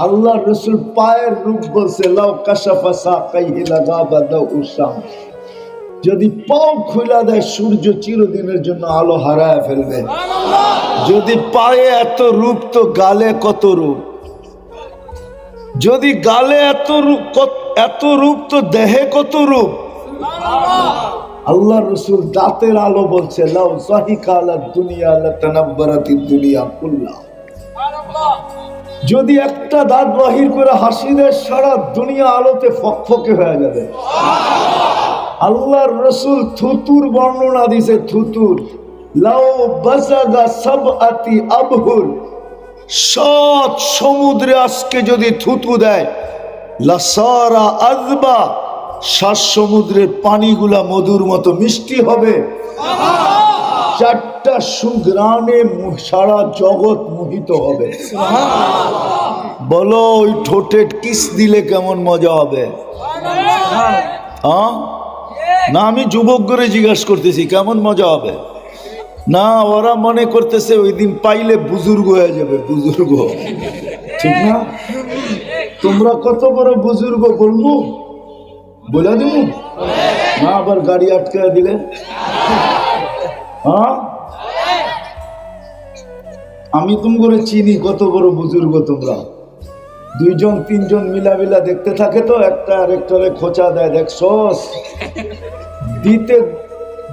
আল্লাহ রসুল পায়ের রূপ বলছে লাউ কাশাফা সাকাইহি লাগাবা দাউ শামস, যদি পাও খুলে দেয় সূর্য চিরদিনের জন্য আলো হারায় ফেলবে। যদি পায়ে এত রূপ তো গালে কত রূপ, যদি গালে এত রূপ তো দেহে কত রূপ। আল্লাহ রসুল দাঁতের আলো বলছে লাউ যাহিকা আলা দুনিয়া লাতানাব্বারাতিদ দুনিয়া কুল্লা, যদি একটা দাঁত বাহির করে হাসি দেয় সারা দুনিয়া আলোতে ফকফকে হয়ে যাবে। আল্লাহর রসুল থুতুর বর্ণনা দিছে, থুতুর লাউ বাসাগা সাবআতি আবহুর, ৭ সমুদ্রে আজকে যদি থুতু দেয় লাসারা আযবা, ৭ সমুদ্রের পানিগুলা মধুর মতো মিষ্টি হবে। 4টা সুঘ্রাণে সারা জগৎ মোহিত হবে। বলো ওই ঠোঁটে কিস দিলে কেমন মজা হবে? না আমি যুবক করে জিজ্ঞাসা করতেছি কেমন মজা হবে? না ওরা মনে করতেছে ওই দিন পাইলে বুজুর্গ হয়ে যাবে, বুজুর্গ। ঠিক না? তোমরা কত বড় বুজুর্গ বলবো, বলে দিব না আবার গাড়ি আটকে দিলে? আমি তোমরা চিনি কত বড় বুজুর্গ তোমরা। 2জন 3জন মিলা দেখতে থাকে তো একটা আরেকটারে খোঁচা দেয়, দেখছস দিতে,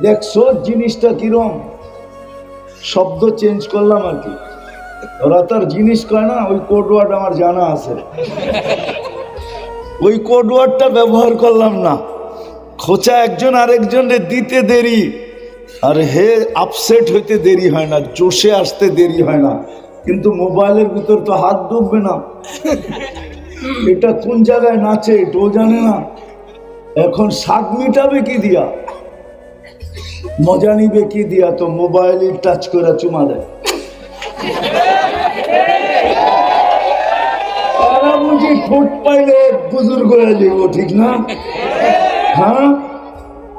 দেখছস জিনিসটা কিরম। শব্দ চেঞ্জ করলাম আর কি, ওরা তার জিনিস কয় না, ওই কোড ওয়ার্ড আমার জানা আছে, ওই কোড ওয়ার্ডটা ব্যবহার করলাম না। খোঁচা একজন আরেকজনে দিতে দেরি, আর হে আপসেট হইতে দেরি হয় না, জোশে আসতে দেরি হয় না, কিন্তু মোবাইলের ভিতর তো হাত ডুববে না। এটা কোন জায়গায় নাচে এটাও জানে না। এখন স্বাদ মিটাবে কি দিয়া, মজা নিবে কি দিয়া, তো মোবাইলে টাচ করে চুমা দেয়। ওরা বুঝি ঠোঁট পাইলে বুজুর্গ হয়ে যাব, ঠিক না? হ্যাঁ,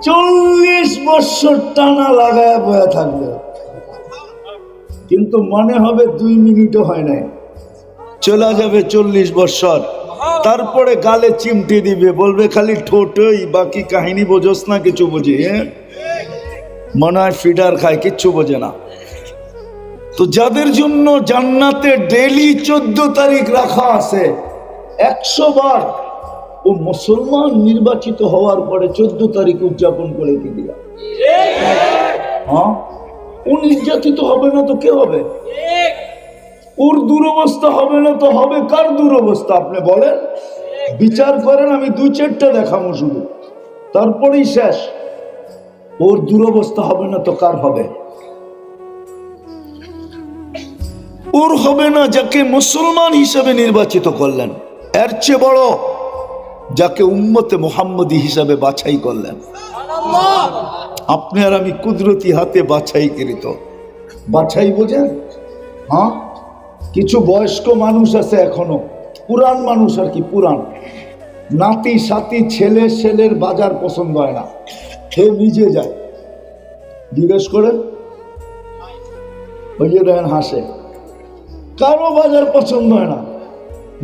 40 বছর টানা লাগায় বয়ে থাকবে, কিন্তু মনে হবে 2 মিনিটও হয় নাই, চলে যাবে 40 বছর। তারপরে গালে চিমটি দিবে, বলবে খালি ঠোঁটই, বাকি কাহিনী বোঝস না, কিছু বুঝি। মনে হয় ফিডার খায়, কিচ্ছু বোঝে না। তো যাদের জন্য জান্নাতে ডেলি 14 তারিখ রাখা আছে 100 বার, ও মুসলমান নির্বাচিত হওয়ার পরে 14 তারিখ উদযাপন করে কি দিয়া? হ্যাঁ, ও নির্যাতিত হবে না তো কে হবে? ওর দুরবস্থা হবে না তো হবে কার দুরবস্থা? আপনি বলেন, বিচার করেন। আমি 2-4টা দেখাবো শুধু, তারপরেই শেষ। ওর দুরবস্থা হবে না তো কার হবে? ওর হবে না যাকে মুসলমান হিসেবে নির্বাচিত করলেন, এর চেয়ে বড় যাকে উম্মতে মুহাম্মদী হিসাবে বাছাই করলেন। আপনি আর আমি কুদরতি হাতে বাছাইকৃত। বাছাই বোঝেন? হ্যাঁ, কিছু বয়স্ক মানুষ আছে এখনো, পুরান মানুষ আর কি, পুরান, নাতি সাথী ছেলের বাজার পছন্দ হয় না, সে নিজে যায়। জিজ্ঞেস করেন, ওই যে দেখেন হাসে, কারো বাজার পছন্দ হয় না।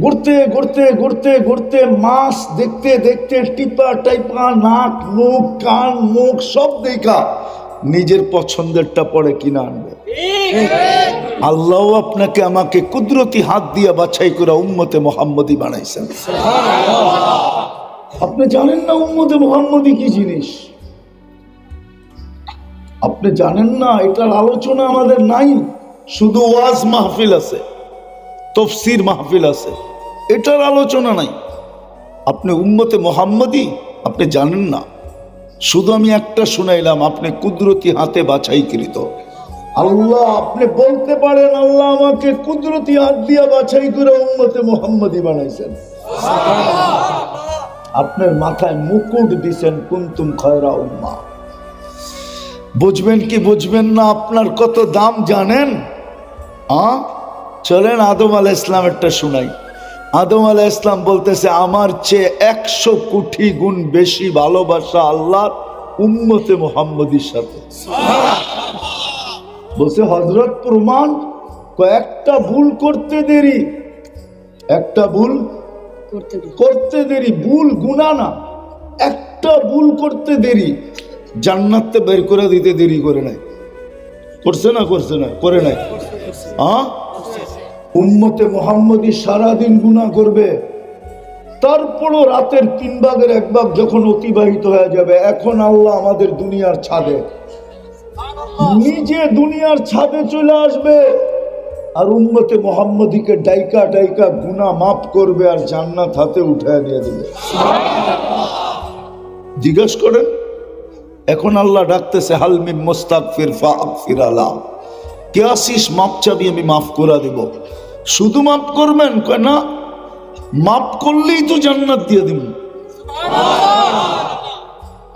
ঘুরতে ঘুরতে ঘুরতে ঘুরতে মাছ দেখতে দেখতে টিপা টাইপা নাক মুখ কান মুখ সব দেখা নিজের পছন্দেরটা পরে কিনা আনবে। আল্লাহ আপনাকে আমাকে কুদরতি হাত দিয়ে বাছাই করে উম্মতে মুহাম্মদী বানাইছেন। আপনি জানেন না উম্মতে মুহাম্মদী কি জিনিস? আপনি জানেন না? এটার আলোচনা আমাদের নাই, শুধু ওয়াজ মাহফিল আছে, তফসির মাহফিল আছে, এটার আলোচনা নাই। আপনি উম্মতে মুহাম্মদী আপনি জানেন না, শুধু আমি একটা শুনাইলাম, আপনি কুদরতি হাতে বাছাইকৃত। আল্লাহ, আপনি বলতে পারেন আল্লাহ আমাকে কুদরতি হাত দিয়ে বাছাই করে উম্মতে মুহাম্মদী বানাইছেন। আপনার মাথায় মুকুট দিছেন, কুনতুম খায়রা উম্মাহ। বুঝবেন কি বুঝবেন না, আপনার কত দাম জানেন? চলেন আদম আলাইহিস সালামেরটা শুনাই। আদম আলাইহিস সালাম বলতেছে, আমার চেয়ে 100 কোটি গুণ বেশি ভালোবাসা আল্লাহর উম্মতে মুহাম্মদীর সাথে। বলছে হযরত প্রমাণ, কয়েকটা ভুল করতে দেরি, একটা ভুল করতে দেরি, ভুল গুনাহ না, একটা ভুল করতে দেরি জান্নাতে বের করে দিতে দেরি করে নাই। করছে না করে নাই? উম্মতে মুহাম্মদী সারাদিন গুনাহ করবে, তারপরও রাতের 3 ভাগের 1 ভাগ যখন অতিবাহিত হয়ে যাবে, এখন আল্লাহ আমাদের দুনিয়ার ছাদে, নিজে দুনিয়ার ছাদে চলে আসবে আর উম্মতে মুহাম্মদীকে ডাইকা ডাইকা গুনাহ মাফ করবে আর জান্নাত হাতে উঠায় দিয়ে দেবে। জিজ্ঞাসা করেন, এখন আল্লাহ ডাকতেছে হাল মিন মুস্তাগফির ফাগফির আলাহ, কে আসিস মাপ চাবি আমি মাফ করে দেব। শুধু মাফ করবেন? কয় না, মাফ করলেই তো জান্নাত দিয়ে দিব।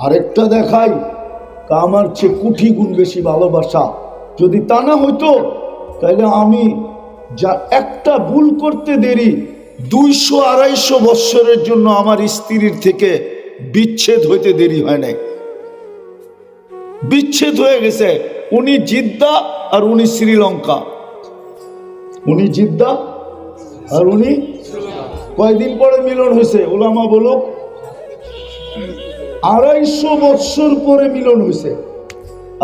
আরেকটা দেখাই, আমার চেয়ে কোটি গুণ বেশি ভালোবাসা। যদি তা না হইতো তাহলে আমি যা একটা ভুল করতে দেরি 200-250 বৎসরের জন্য আমার স্ত্রীর থেকে বিচ্ছেদ হইতে দেরি হয় নাই। বিচ্ছেদ হয়ে গেছে, উনি জিদ্দা আর উনি শ্রীলঙ্কা, উনি জিদ্দা আর উনি, কয়দিন পরে মিলন হয়েছে? উলামা বলো 250 বৎসর পরে মিলন হয়েছে।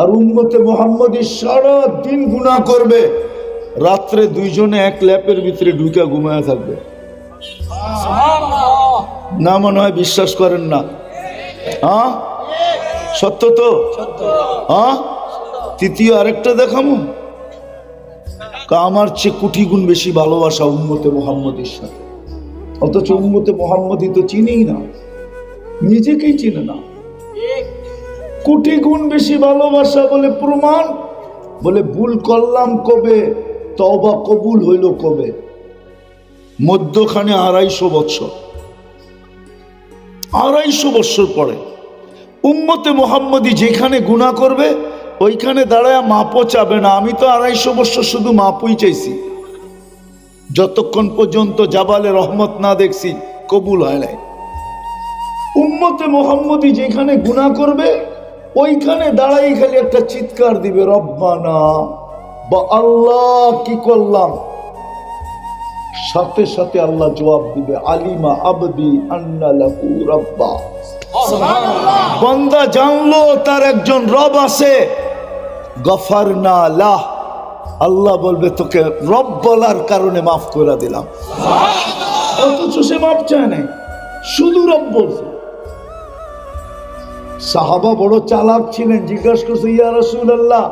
আর উম্মতে মুহাম্মদী সারা দিন গুনাহ করবে, রাত্রে দুইজনে এক ল্যাপের ভিতরে ঢুকে ঘুমায় থাকবে। না মনে হয় বিশ্বাস করেন না? সত্য তো? তৃতীয় আরেকটা দেখাবো, আমার চেয়ে কোটি গুণ বেশি ভালোবাসা উম্মতে মুহাম্মদীর সাথে, অথচ উম্মতে মুহাম্মদী তো চিনেই না, নিজেকেই চিনে না। কোটি গুণ বেশি ভালোবাসা বলে প্রমাণ, বলে ভুল করলাম কবে, তওবা কবুল হইল কবে? মধ্যখানে 250 বৎসর, 250 বৎসর পরে উম্মতে মুহাম্মদী যেখানে গুনাহ করবে ওইখানে দাঁড়ায় মাপও চাবে না। আমি তো 250 বৎসর শুধু মাপই চাইছি, যতক্ষণ পর্যন্ত জাবালে রহমত না দেখছি কবুল হয় নাই। উম্মতে মুহাম্মদী যেখানে গুনাহ করবে ওইখানে দাঁড়াই খালি একটা চিৎকার দিবে, রব্বানা, বা আল্লাহ কি করলাম, সাথে সাথে আল্লাহ জবাব দিবে, আলিমা আবদি আন্না লাহু রাব্বা। বান্দা জানলো তার একজন রব আছে, গফারনা লাহ, আল্লাহ বলবে তোকে রব বলার কারণে মাফ করে দিলাম। অথচ সে মাফ চায় না, শুধু রব বলছে। সাহাবা বড় চালাক ছিলেন, জিজ্ঞাসা করছে, ইয়া রাসূলুল্লাহ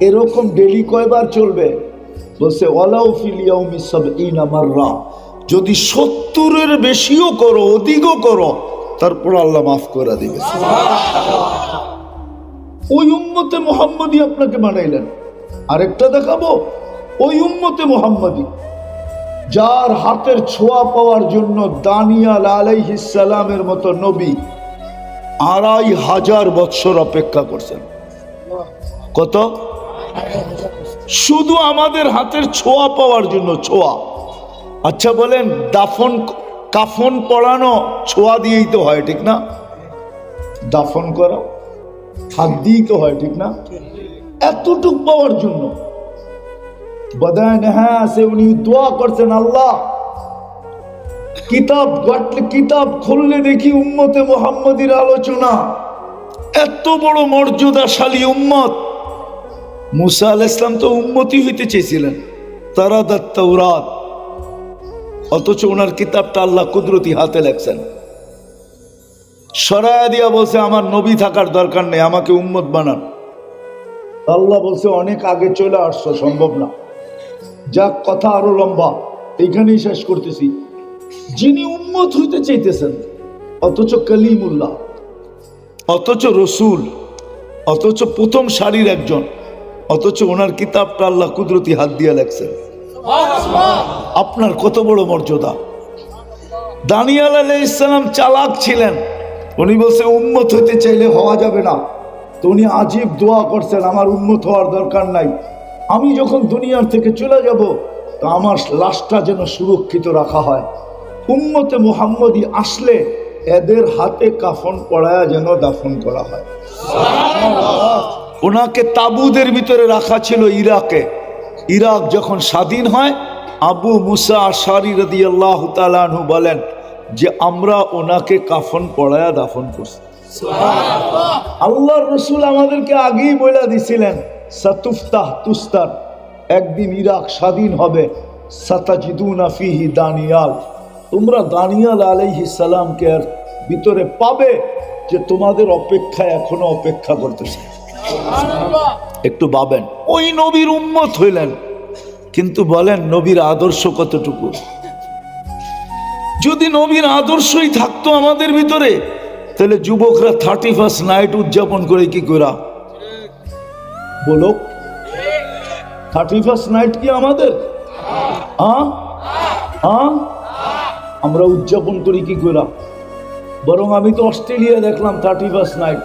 এরকম ডেলি কয়বার চলবে? বলছে ওয়ালাউ ফিল ইয়াউমি 70 মাররা, যদি 70-এর বেশিও করো, অধিকও করো, তারপর আল্লাহ মাফ করে দিবে। ওই উম্মতে মুহাম্মদী আপনাকে বানাইলেন। আরেকটা দেখাবো, ওই উম্মতে মুহাম্মদী যার হাতের ছোঁয়া পাওয়ার জন্য দানিয়াল আলাইহিস সালামের মতো নবী 2500 বৎসর অপেক্ষা করছেন। কত? শুধু আমাদের হাতের ছোঁয়া পাওয়ার জন্য, ছোঁয়া। আচ্ছা বলেন, দাফন কাফন পরানো ছোঁয়া দিয়েই তো হয়, ঠিক না? দাফন করা হাত দিয়েই তো হয়, ঠিক না? এতটুক পাওয়ার জন্য বদান, হ্যাঁ, সে উনি দোয়া করছেন, আল্লাহ কিতাব ঘাটলে, কিতাব খুললে দেখি উম্মতে মুহাম্মদীর আলোচনা, এত বড় মর্যাদাশালী উম্মত। মুসা আলাইহিস সালাম তো উম্মতি হইতে চেয়েছিলেন, তারাদাত তাওরাত, অথচ ওনার কিতাবটা আল্লাহ কুদরতি হাতে লেখছেন। সরায়া দিয়া বলছে আমার নবী থাকার দরকার নেই, আমাকে উম্মত বানান। আল্লাহ বলছে অনেক আগে চলে আসছো, সম্ভব না। যাক, কথা আরো লম্বা, এইখানেই শেষ করতেছি। যিনি উম্মত হইতে চাইতেছেন, অথচ কালিমুল্লাহ, অথচ রসুল, অথচ প্রথম সারির একজন, অথচ ওনার কিতাবটা আল্লাহ কুদরতি হাত দিয়ে লেখছেন। আপনার কত বড় মর্যাদা। দানিয়াল আলাইহিস সালাম চালাক ছিলেন, উনি বলছে উম্মত হইতে চাইলে হওয়া যাবে না, তো উনি আজীব দোয়া করছেন, আমার উম্মত হওয়ার দরকার নাই, আমি যখন দুনিয়ার থেকে চলে যাব তো আমার লাশটা যেন সুরক্ষিত রাখা হয়, উম্মতে মুহাম্মদী আসলে এদের হাতে কাফন পড়ায়া যেন দাফন করা হয়। ওনাকে তাবুদের ভিতরে রাখা ছিল ইরাকে। ইরাক যখন স্বাধীন হয় আবু মুসা আশারি রাদিয়াল্লাহু তাআলা আনহু বলেন যে আমরা ওনাকে কাফন পড়ায়া দাফন করছি। আল্লাহর রাসূল আমাদেরকে আগেই বলে দিছিলেন সাতুফতাহ তুস্তার, একদিন ইরাক স্বাধীন হবে। সাতাজিদুনা ফিহি দানিয়াল, তোমরা দানিয়াল আলাইহিস সালামকে আর ভিতরে পাবে যে তোমাদের অপেক্ষায় এখনো অপেক্ষা করতেছে। একটু ভাবেন, ওই নবীর উম্মত হইলেন, কিন্তু বলেন নবীর আদর্শ কতটুকু? যদি নবীর আদর্শই থাকতো আমাদের ভিতরে, তাহলে যুবকরা 31st নাইট উদযাপন করে কি করা? বলো, 31st নাইট কি আমাদের? আমরা উদযাপন করি কি করা? বরং আমি তো অস্ট্রেলিয়া দেখলাম 31st নাইট,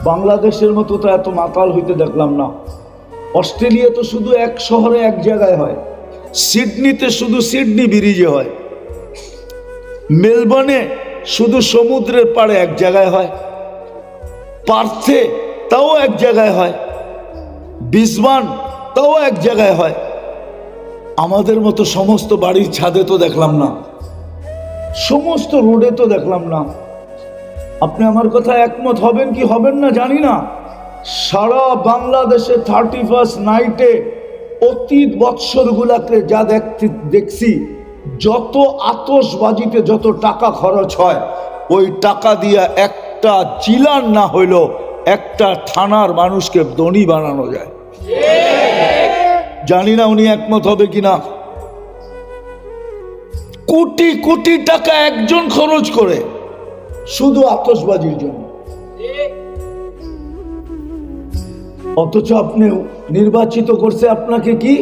বাংলাদেশের মতো তো এত মাতাল হইতে দেখলাম না। অস্ট্রেলিয়া তো শুধু এক শহরে এক জায়গায় হয়, সিডনিতে শুধু সিডনি ব্রিজে হয়, মেলবোর্নে শুধু সমুদ্রের পাড়ে এক জায়গায় হয়, পার্থে তাও এক জায়গায় হয়, ব্রিসবেন তাও এক জায়গায় হয়। আমাদের মতো সমস্ত বাড়ির ছাদে তো দেখলাম না, সমস্ত রোডে তো দেখলাম না। আপনি আমার কথা একমত হবেন কি হবেন না জানি না। সারা বাংলাদেশে 31st নাইটে অতীত বৎসরগুলাতে যা দেখছি, যত আতশবাজিতে যত টাকা খরচ হয়, ওই টাকা দিয়া একটা জিলার না হইল একটা থানার মানুষকে ধনী বানানো যায়। জানি না উনি একমত হবে কিনা। কোটি কোটি টাকা একজন খরচ করে শুধু আতশবাজির জন্য, অথচ আপনি নির্বাচিত করছে আপনাকে কি?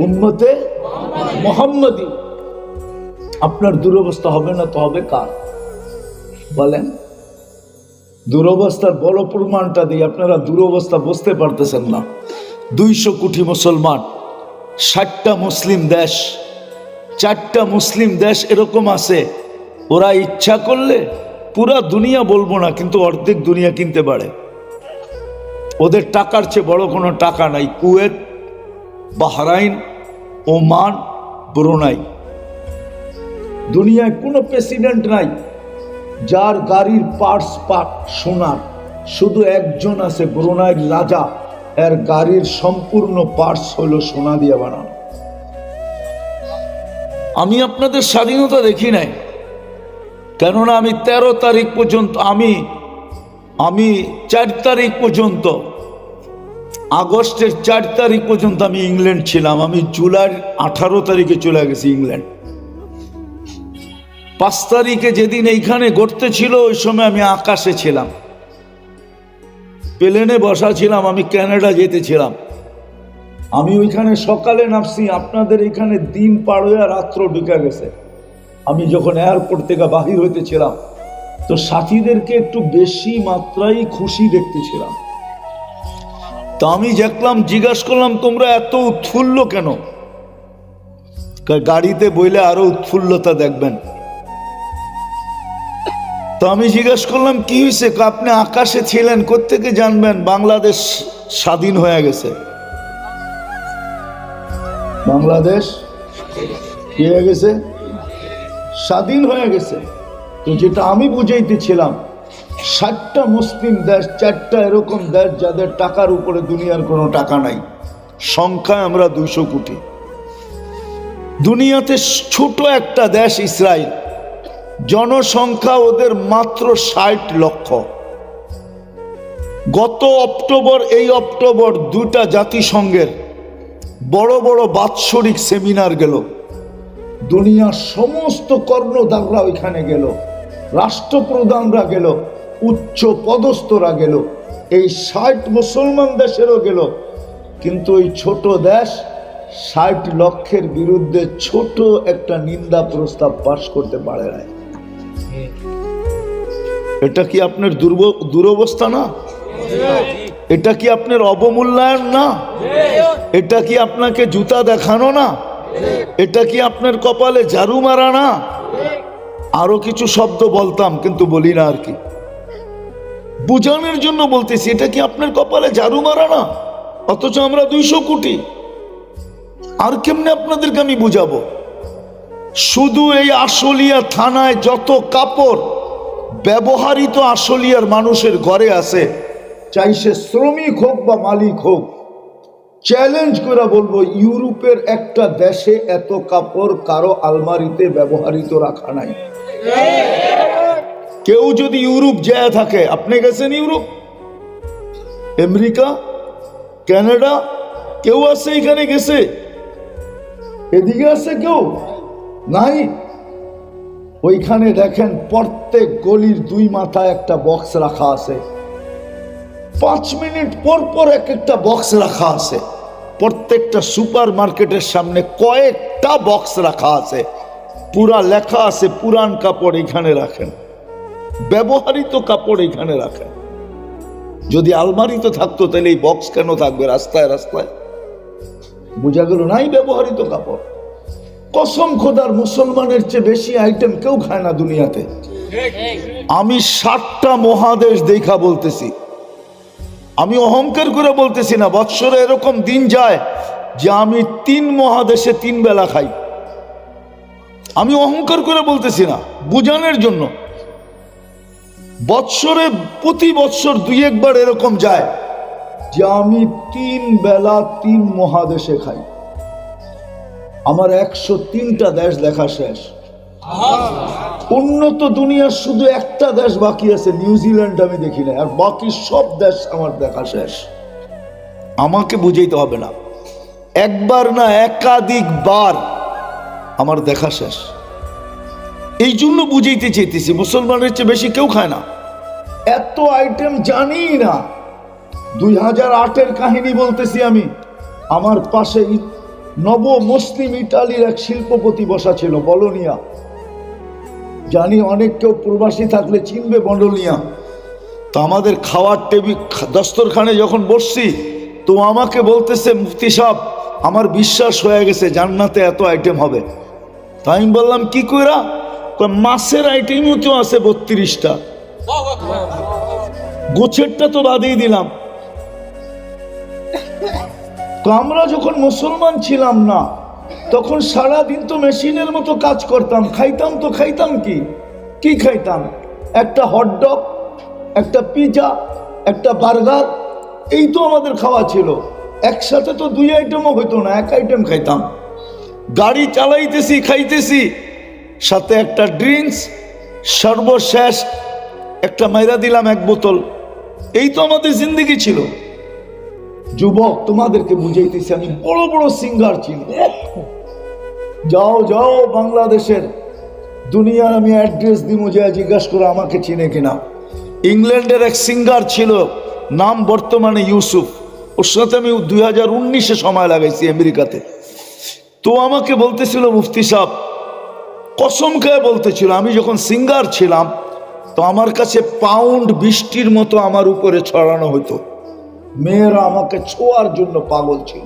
উম্মতে মুহাম্মাদি। আপনার দুরবস্থা হবে না তো হবে কার? বলেন। দুরবস্থার বড় প্রমাণটা দিই, আপনারা দুরবস্থা বুঝতে পারতেছেন না। 200 কোটি মুসলমান, 60টা মুসলিম দেশ, 4টা মুসলিম দেশ এরকম আছে, ওরা ইচ্ছা করলে পুরা দুনিয়া বলবো না, কিন্তু অর্ধেক দুনিয়া কিনতে পারে। ওদের টাকার চেয়ে বড় কোনো টাকা নাই। কুয়েত, বাহরাইন, ওমান, ব্রুনাই, দুনিয়ায় কোনো প্রেসিডেন্ট নাই যার গাড়ির পার্টস সোনার। শুধু একজন আছে, ব্রুনাইয়ের রাজা, এর গাড়ির সম্পূর্ণ পার্টস হলো সোনা দিয়ে বানানো। আমি আপনাদের স্বাধীনতা দেখি নাই, কেননা আমি 13 তারিখ পর্যন্ত, আমি 4 তারিখ পর্যন্ত, আগস্টের 4 তারিখ পর্যন্ত আমি ইংল্যান্ড ছিলাম। আমি জুলাইয়ের 18 তারিখে চলে গেছি ইংল্যান্ড। 5 তারিখে যেদিন এইখানে ঘটতে ছিল, ওই সময় আমি আকাশে ছিলাম, প্লেনে বসা ছিলাম, আমি কানাডা যেতেছিলাম। আমি ওইখানে সকালে নামছি, আপনাদের এখানে দিন পার হয়ে রাত্র ঢুকে গেছে। আমি যখন এয়ারপোর্ট থেকে বাহির হইতেছিলাম, তো সাথীদেরকে একটু বেশি মাত্রায় খুশি দেখতেছিলাম। তো আমি দেখলাম, জিজ্ঞাসা করলাম তোমরা এত উৎফুল্ল কেন? গাড়িতে বইলে আরো উৎফুল্লতা দেখবেন। তো আমি জিজ্ঞাসা করলাম কি হয়েছে? আপনি আকাশে ছিলেন, কোত্থেকে জানবেন বাংলাদেশ স্বাধীন হয়ে গেছে? বাংলাদেশ কি হয়ে গেছে? স্বাধীন হয়ে গেছে। তো যেটা আমি বুঝাইতেছিলাম, 60টা মুসলিম দেশ, 4টা এরকম দেশ যাদের টাকার উপরে দুনিয়ার কোনো টাকা নাই। সংখ্যায় আমরা 200 কোটি। দুনিয়াতে ছোট একটা দেশ ইসরায়েল, জনসংখ্যা ওদের মাত্র 60 লক্ষ। গত অক্টোবর, এই অক্টোবর 2টা জাতিসংঘের বড় বড় বাৎসরিক সেমিনার গেল। দুনিয়ার সমস্ত কর্ণধাররা ওইখানে গেল, রাষ্ট্রপ্রধানরা গেল, উচ্চ পদস্থরা গেল, এই 60 মুসলমান দেশেরও গেল। কিন্তু ওই ছোট দেশ 60 লক্ষের বিরুদ্ধে ছোট একটা নিন্দা প্রস্তাব পাশ করতে পারে না। এটা কি আপনার দুরবস্থা না? এটা কি আপনার অবমূল্যায়ন না? এটা কি আপনাকে জুতা দেখানো না? এটা কি আপনার কপালে ঝাড়ু মারা না? আরো কিছু শব্দ বলতাম, কিন্তু বলি না আর কি, বুঝানোর জন্য বলতেছি। এটা কি আপনার কপালে ঝাড়ু মারা না? অথচ আমরা 200 কোটি। আর কেমনে আপনাদেরকে আমি বুঝাবো? শুধু এই আশুলিয়া থানায় যত কাপড় ব্যবহারিত আশুলিয়ার মানুষের ঘরে আছে, চাই সে শ্রমিক হোক বা মালিক হোক, চ্যালেঞ্জ করে বলবো ইউরোপের একটা দেশে এত কাপড় কারো আলমারিতে ব্যবহৃত রাখা নাই। কেউ যদি ইউরোপ যায় থাকে, আপনি গেছেন ইউরোপ, আমেরিকা, কানাডা, কেউ আছে এখানে গেছে? এদিকে আছে কেউ নাই? ওইখানে দেখেন প্রত্যেক গলির দুই মাথায় একটা বক্স রাখা আছে, 5 মিনিট পর পর এক একটা বক্স রাখা আছে। প্রত্যেকটা সুপার মার্কেটের সামনে কয়েকটা বক্স রাখা আছে, পুরা লেখা আছে পুরান কাপড় এখানে রাখেন, ব্যবহৃত কাপড় এখানে রাখেন। যদি আলমারিতে থাকতো তাহলে এই বক্স কেন থাকবে রাস্তায় রাস্তায়? বোঝা গেল নাই ব্যবহৃত কাপড়। কসম খোদার, মুসলমানের চেয়ে বেশি আইটেম কেউ খায় না দুনিয়াতে। আমি 7টা মহাদেশ দেখা বলতেছি, আমি অহংকার করে বলতেছি না। বৎসরে এরকম দিন যায় যে আমি 3 মহাদেশে 3 বেলা খাই। আমি অহংকার করে বলতেছি না, বুঝানোর জন্য। বৎসরে প্রতি বৎসর 2-1 বার এরকম যায় যে আমি 3 বেলা 3 মহাদেশে খাই। আমার 103টা দেশ দেখা শেষ। উন্নত দুনিয়ার শুধু একটা দেশ বাকি আছে, নিউজিল্যান্ড আমি দেখি না, আর বাকি সব দেশ আমার দেখা শেষ। আমাকে বুঝাইতে হবে না, একবার না একাধিকবার আমার দেখা শেষ। এই জন্য বুঝাইতে চাইতেছি, মুসলমানের চেয়ে বেশি কেউ খায় না, এত আইটেম জানি না। 2008-এর কাহিনী বলতেছি আমি। আমার পাশে নব মুসলিম ইটালির এক শিল্পপতি বসা ছিল, বলোনিয়া। জানি অনেক কেউ প্রবাসী থাকলে চিনবে বলোনিয়া। তো আমাদের খাওয়ার টেবিল দস্তরখানে যখন বসছি, তো আমাকে বলতেছে, মুফতি সাহেব আমার বিশ্বাস হয়ে গেছে জান্নাতে এত আইটেম হবে। তাই আমি বললাম কি কইরা? মাছের আইটেমও তো আছে 32টা, গোছেরটা তো বাদই দিলাম। তো আমরা যখন মুসলমান ছিলাম না, তখন সারাদিন তো মেশিনের মতো কাজ করতাম, খাইতাম তো খাইতাম কি খাইতাম? একটা হটডগ, একটা পিজা, একটা বার্গার, এই তো আমাদের খাওয়া ছিল। একসাথে তো 2 আইটেমও হইতো না, 1 আইটেম খাইতাম। গাড়ি চালাইতেছি, খাইতেছি, সাথে একটা ড্রিঙ্কস, সর্বশেষ একটা মাইরা দিলাম 1 বোতল। এই তো আমাদের জিন্দগি ছিল। যুবক, তোমাদেরকে বুঝাইতেছি, আমি বড় বড় সিঙ্গার চিনি। যাও যাও বাংলাদেশের দুনিয়ার আমি অ্যাড্রেস দিব, যা জিজ্ঞাসা করো আমাকে চিনে কিনা। ইংল্যান্ডের এক সিঙ্গার ছিল, নাম বর্তমানে ইউসুফ। ওর সাথে আমি 2019-এ সময় লাগাইছি আমেরিকাতে। তো আমাকে বলতেছিল মুফতি সাহেব, কসম খেয়ে বলতেছিল, আমি যখন সিঙ্গার ছিলাম তো আমার কাছে পাউন্ড বৃষ্টির মতো আমার উপরে ছড়ানো হতো। মেয়েরা আমাকে ছোঁয়ার জন্য পাগল ছিল,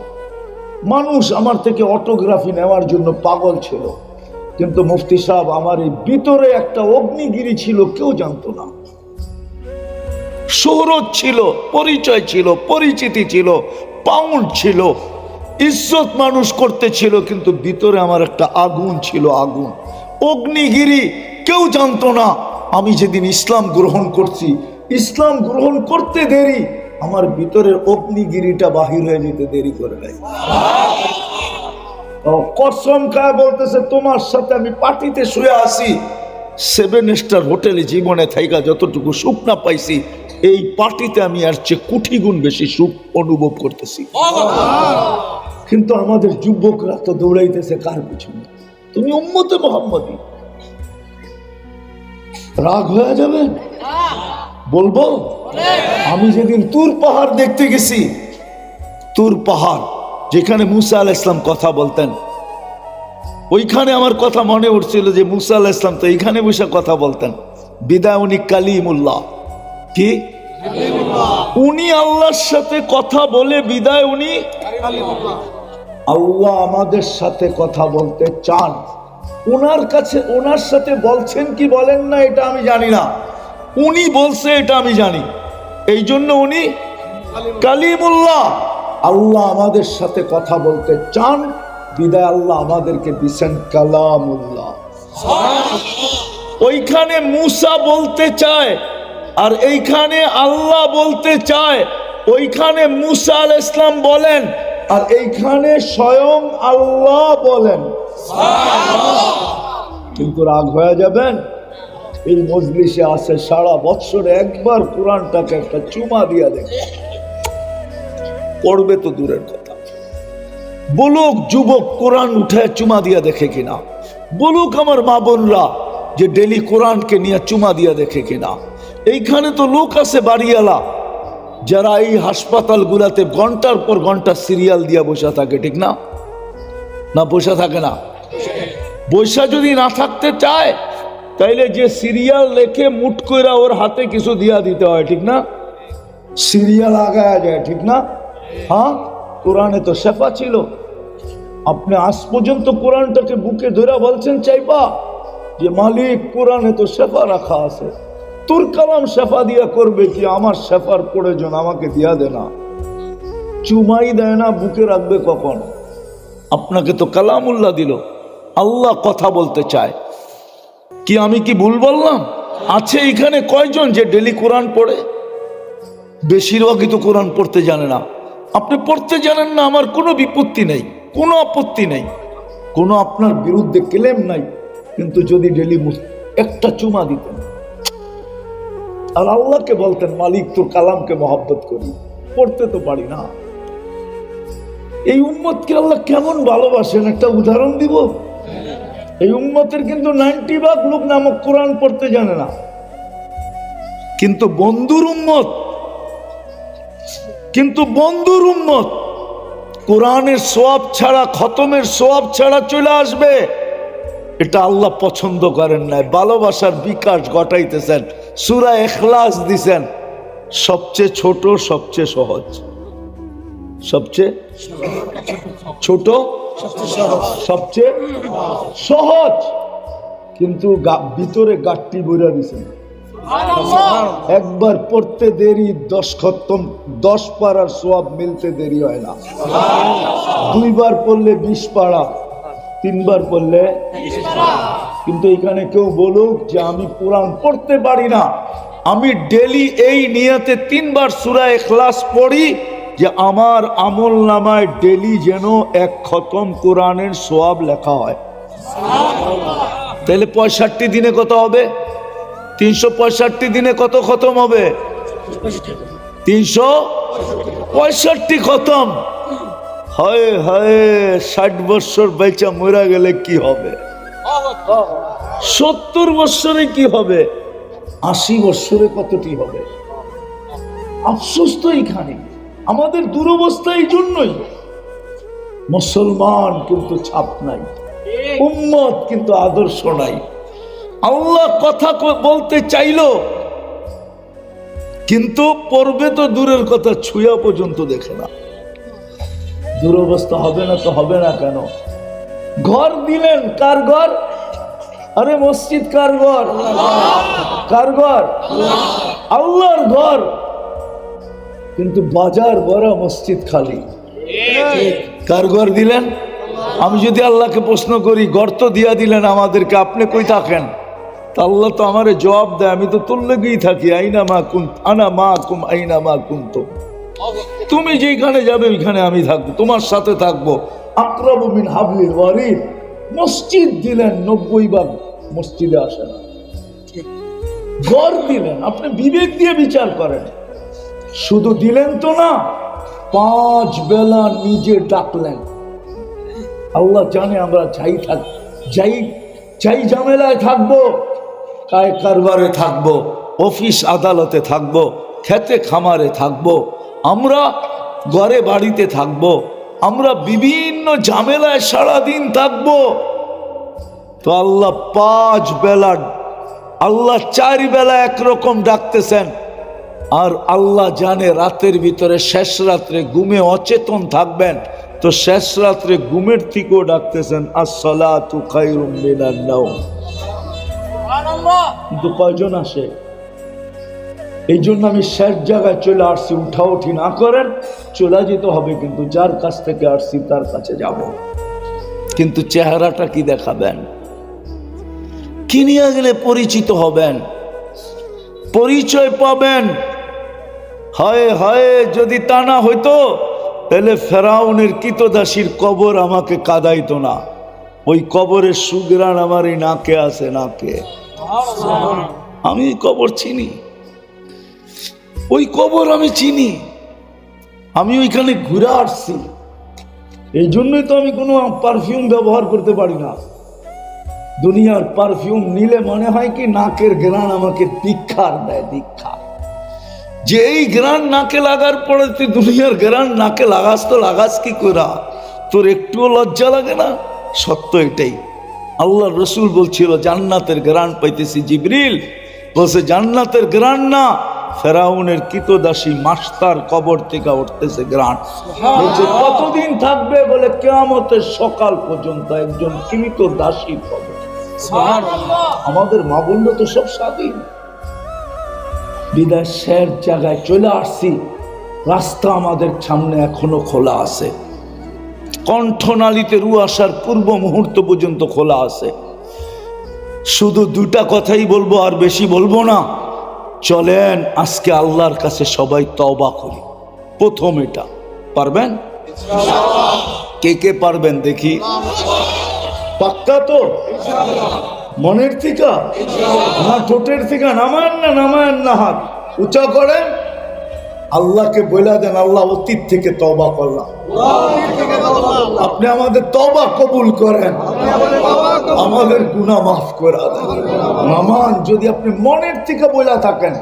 মানুষ আমার থেকে অটোগ্রাফি নেওয়ার জন্য পাগল ছিল। কিন্তু মুফতি সাহেব, আমার এই ভিতরে একটা অগ্নিগিরি ছিল, কেউ জানতো না। শোহরত ছিল, পরিচয় ছিল, পরিচিতি ছিল, পাউন্ড ছিল, ইজ্জত মানুষ করতে ছিল, কিন্তু ভিতরে আমার একটা আগুন ছিল, আগুন, অগ্নিগিরি। কেউ জানতো না। আমি যেদিন ইসলাম গ্রহণ করছি, ইসলাম গ্রহণ করতে দেরি, আমার ভিতরের অগ্নিগিরিটা বাহির হয়ে যেতে দেরি করে নাই। কসম খায় বলতেছে, তোমার সাথে আমি পার্টিতে শুয়ে আসি, 7 স্টার হোটেলে জীবনে থাইকা যতটুকু সুখ না পাইছি, এই পার্টিতে আমি আর চেয়ে কোটি গুণ বেশি সুখ অনুভব করতেছি। কিন্তু আমাদের যুবকরা তো দৌড়াইতেছে কার পিছনে? তুমি উম্মতে মুহাম্মদী। রাগ হয়ে যাবে বলবো? আমি যেদিন তুর পাহাড় দেখতে গেছি, তুর পাহাড় যেখানে মুসা আলাইহিস সালাম কথা বলতেন, ওইখানে আমার কথা মনে উঠছিল যে মুসা আলাইহিস সালাম তো এইখানে বসে কথা বলতেন। বিদায় উনি কালিমুল্লাহ, কি উনি আল্লাহর সাথে কথা বলে বিদায় উনি আল্লাহ আমাদের সাথে কথা বলতে চান। ওনার কাছে, ওনার সাথে বলছেন কি বলেন না এটা আমি জানি না, উনি বলছে এটা আমি জানি। এই জন্য উনি কালিমুল্লাহ। আল্লাহ আমাদের সাথে কথা বলতে চান, বিদায় আল্লাহ আমাদেরকে দিছেন কালামুল্লাহ। ওইখানে মুসা বলতে চায় আর এইখানে আল্লাহ বলতে চায়। ওইখানে মুসা আলাইহিস সালাম বলেন আর এইখানে স্বয়ং আল্লাহ বলেন। কিন্তু রাগ হয়ে যাবেন, এই মজলিসে আসে সারা বৎসরে একবার কোরআনটাকে একটা চুমা দিয়া দেখে, পড়বে তো দূরের কথা, বলুক যুবক কোরআন উঠে চুমা দিয়া দেখে কিনা, বলুক আমার মা বোনরা যে ডেলি কোরআনকে নিয়ে চুমা দিয়া দেখে কিনা। এইখানে তো লোক আছে বাড়িওয়ালা যারা এই হাসপাতালগুলাতে ঘন্টার পর ঘন্টা সিরিয়াল দিয়া বসে থাকে, ঠিক না? না বসে থাকে না? বৈশা যদি না থাকতে চায় তাইলে যে সিরিয়াল লেখে মুট কইরা ওর হাতে কিছু দিয়া দিতে হয়, ঠিক না? সিরিয়াল আগায়া যায়, ঠিক না? হ্যাঁ, কোরআনে তো শেফা ছিল। আপনি আজ পর্যন্ত কোরআনটাকে বুকে ধরে বলছেন চাইবা যে মালিক কোরআনে তো শেফা রাখা আছে, তোর কালাম শেফা দিয়া করবে কি, আমার শেফার প্রয়োজন, আমাকে দিয়া দে না। চুমাই দেয় না, বুকে রাখবে কখন? আপনাকে তো কালামুল্লাহ দিল, আল্লাহ কথা বলতে চায়। কি আমি কি ভুল বললাম? আছে এখানে কয়জন যে ডেলি কোরআন পড়ে? বেশিরভাগই তো কোরআন পড়তে জানে না। আপনি পড়তে জানেন না, আমার কোনো বিপত্তি নেই, কোনো আপত্তি নেই, কোনো আপনার বিরুদ্ধে ক্লেম নাই। কিন্তু যদি ডেলি একটা চুমা দিতেন আর আল্লাহকে বলতেন মালিক তোর কালামকে মহব্বত করি, পড়তে তো পারি না। এই উম্মতকে আল্লাহ কেমন ভালোবাসেন একটা উদাহরণ দিব। এই উম্মতের কিন্তু 90% লোক নামক কোরআন পড়তে জানে না, কিন্তু বন্ধুর উম্মত কোরআনের সওয়াব ছাড়া, খতমের সওয়াব ছাড়া চলে আসবে। এটা আল্লাহ পছন্দ করেন না। ভালোবাসার বিকাশ ঘটাইতেছেন, সূরা ইখলাস দিছেন, সবচেয়ে ছোট, সবচেয়ে সহজ, সবচেয়ে ছোট, সবচেয়ে সহজ, কিন্তু ভিতরে গাট্টি বইরা দিছেন। একবার পড়তে দেরি 10 খতম, 10 পারার সওয়াব মিলতে দেরি হয় না। 2 বার পড়লে 20 পারা, 3 বার পড়লে। কিন্তু এখানে কেউ বলুক যে আমি কোরআন পড়তে পারি না, আমি ডেলি এই নিয়তে 3 বার সূরা ইখলাস পড়ি যে আমার আমল নামায় ডেলি যেন 1 খতম কোরআনের সওয়াব লেখা হয়। তাহলে 65 দিনে কত হবে? 365 দিনে কত খতম হবে? 365 খতম। হায় হায়, 60 বছর বেঁচে মরা গেলে কি হবে? 70 বছরে কি হবে? 80 বছরে কতটি হবে? আফসোস তো এখানে, আমাদের দুরবস্থা এই জন্যই। মুসলমান কিন্তু ছাপ নাই, উম্মত কিন্তু আদর্শ নাই। আল্লাহ কথা বলতে চাইল, কিন্তু পড়বে তো দূরের কথা, ছুঁয়া পর্যন্ত দেখে না। দুরবস্থা হবে না তো হবে না কেন? ঘর দিলেন, কার ঘর? আরে মসজিদ কার ঘর? কার ঘর? আল্লাহর ঘর। কিন্তু বাজার ভরা, মসজিদ খালি। কার ঘর দিলেন? আমি যদি আল্লাহকে প্রশ্ন করি, ঘর তো দিয়া দিলেন আমাদেরকে, আপনি কই থাকেন? তা আল্লাহ তো আমারে জবাব দেয়, আমি তো তোর লেগেই থাকি। আইনা মা কুন্ত আনা মা কুম আইনা মা কুনতুম। তুমি যেখানে যাবে ওইখানে আমি থাকবো, তোমার সাথে থাকবো। আকরাবু মিন হাবলিল ওয়ারিদ। মসজিদ দিলেন, 90 ভাগ মসজিদে আসে না। ঘর দিলেন, আপনি বিবেক দিয়ে বিচার করেন। শুধু দিলেন তো না, 5 বেলা নিজে ডাকলেন। আল্লাহ জানে আমরা যাই ঝামেলায় থাকবো, কায় কারবারে থাকবো, অফিস আদালতে থাকবো, খেতে খামারে থাকবো, আমরা ঘরে বাড়িতে থাকবো, আমরা বিভিন্ন ঝামেলায় সারাদিন থাকবো। তো আল্লাহ 5 বেলা, আল্লাহ 4 বেলা একরকম ডাকতেছেন। আর আল্লাহ জানে রাতের ভিতরে শেষ রাত্রে ঘুমে অচেতন থাকবেন, তো শেষ রাত্রে ঘুমের থেকেও ডাকতেছেন আসসালাতু খায়রুম মিনান নাওম। কিন্তু কয়জন আসে? এই জন্য আমি শেষ জায়গায় চলে আসছি। উঠাউঠি না করেন, চলে যেতে হবে, কিন্তু যার কাছ থেকে আসছি তার কাছে যাব। কিন্তু চেহারাটা কি দেখাবেন? কি নিয়ে গেলে পরিচিত হবেন, পরিচয় পাবেন? হায় হায়, যদি তা না হইতো তাহলে ফেরাউনের কৃতদাসীর কবর আমাকে কাঁদাইতো না। ওই কবরের সুগ্রাণ আমার এই নাকে আছে, নাকে। আমি কবর চিনি, ওই কবর আমি চিনি, আমি ওইখানে ঘুরে আসছি। এই জন্যই তো আমি কোনো পারফিউম ব্যবহার করতে পারি না। দুনিয়ার পারফিউম নিলে মনে হয় কি নাকের ঘ্রাণ আমাকে দীক্ষার দেয়, দীক্ষা। যে এই ঘ্রাণ নাকে লাগার পরে তুই দুনিয়ার ঘ্রাণ নাকে লাগাস, তো লাগাস কি করা? তোর একটুও লজ্জা লাগে না? সত্য এটাই। আল্লাহ রসুল বলছিল জান্নাতের ঘ্রাণ পাইতেছি। জিবরিল বলছে জান্নাতের ঘ্রাণ না, ফেরাউনের কৃতদাসী মাস্টার কবর থেকে উঠতেছে ঘ্রাণ। বলছে কতদিন থাকবে? বলে কিয়ামতের সকাল পর্যন্ত একজন কৃতদাসী কবর। আমাদের মা বোনরা তো সব স্বাধীন, বিদেশের জায়গায় চলে আসছি। রাস্তা আমাদের সামনে এখনো খোলা আছে, কণ্ঠনালীতে রু আসার পূর্ব মুহূর্ত পর্যন্ত খোলা আছে। শুধু দুটা কথাই বলবো, আর বেশি বলবো না। চলেন আজকে আল্লাহর কাছে সবাই তওবা করি। প্রথম এটা পারবেন? কে কে পারবেন দেখি? পাক্কা তো? মনের থেকে না ঠোঁটের থেকে? নামান না, নামান না, হাত উঁচা করেন। আল্লাহকে বলে দেন, আল্লাহ অতীত থেকে তওবা করলাম, আপনি আমাদের তওবা কবুল করেন, আমাদের গুনাহ মাফ করে দেন। নামান যদি আপনি মনের থেকে বলে থাকেন,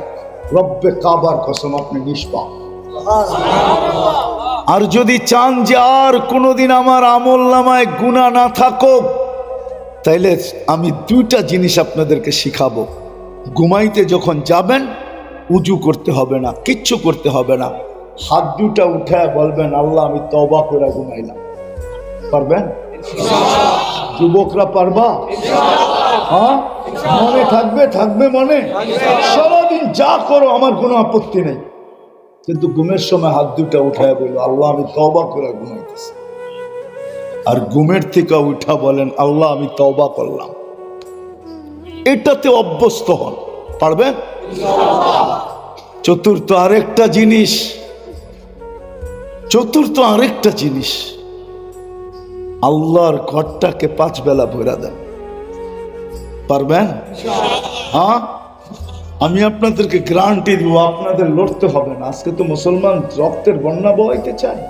রব্বে কাবার কসম আপনি নিষ্পাপ। আর যদি চান যে আর কোনোদিন আমার আমল নামায় গুনাহ না থাকুক, তাইলে আমি দুইটা জিনিস আপনাদেরকে শিখাবো। ঘুমাইতে যখন যাবেন উজু করতে হবে না, কিচ্ছু করতে হবে না। হাত দুটা উঠায় বলবেন আল্লাহ আমি তওবা করে ঘুমাইলাম। পারবেন? যুবকরা পারবা? হ্যাঁ, মনে থাকবে? থাকবে মনে? সারাদিন যা করো আমার কোনো আপত্তি নেই, কিন্তু ঘুমের সময় হাত দুটা উঠায় বললো আল্লাহ আমি তওবা করে ঘুমাইতেছি। আর ঘুমের থেকে উঠা বলেন আল্লাহ আমি তওবা করলাম। এটাতে অভ্যস্ত হন। পারবেন? চতুর্থ আরেকটা জিনিস, আল্লাহর ঘরটাকে 5 বেলা ভরা দেন। পারবেন? হ্যাঁ, আমি আপনাদেরকে গ্যারান্টি দিব, আপনাদের লড়তে হবে না। আজকে তো মুসলমান রক্তের বন্যা বইতে চায়,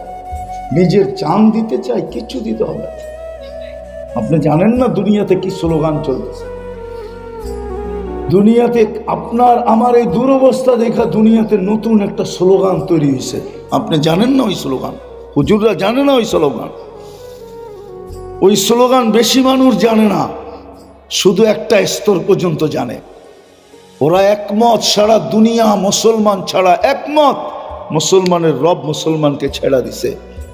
নিজের জান দিতে চায়, কিছু দিতে হবে। আপনি জানেন না দুনিয়াতে কি স্লোগান চলতেছে? দুনিয়াতে আপনার আমার এই দুরবস্থা দেখা দুনিয়াতে নতুন একটা স্লোগান তৈরি হয়েছে। আপনি জানেন না ওই স্লোগান? হুজুররা জানে না ওই স্লোগান? ওই স্লোগান বেশি মানুষ জানে না, শুধু একটা স্তর পর্যন্ত জানে। ওরা একমত, সারা দুনিয়া মুসলমান ছাড়া একমত, মুসলমানের রব মুসলমানকে ছেড়া দিছে।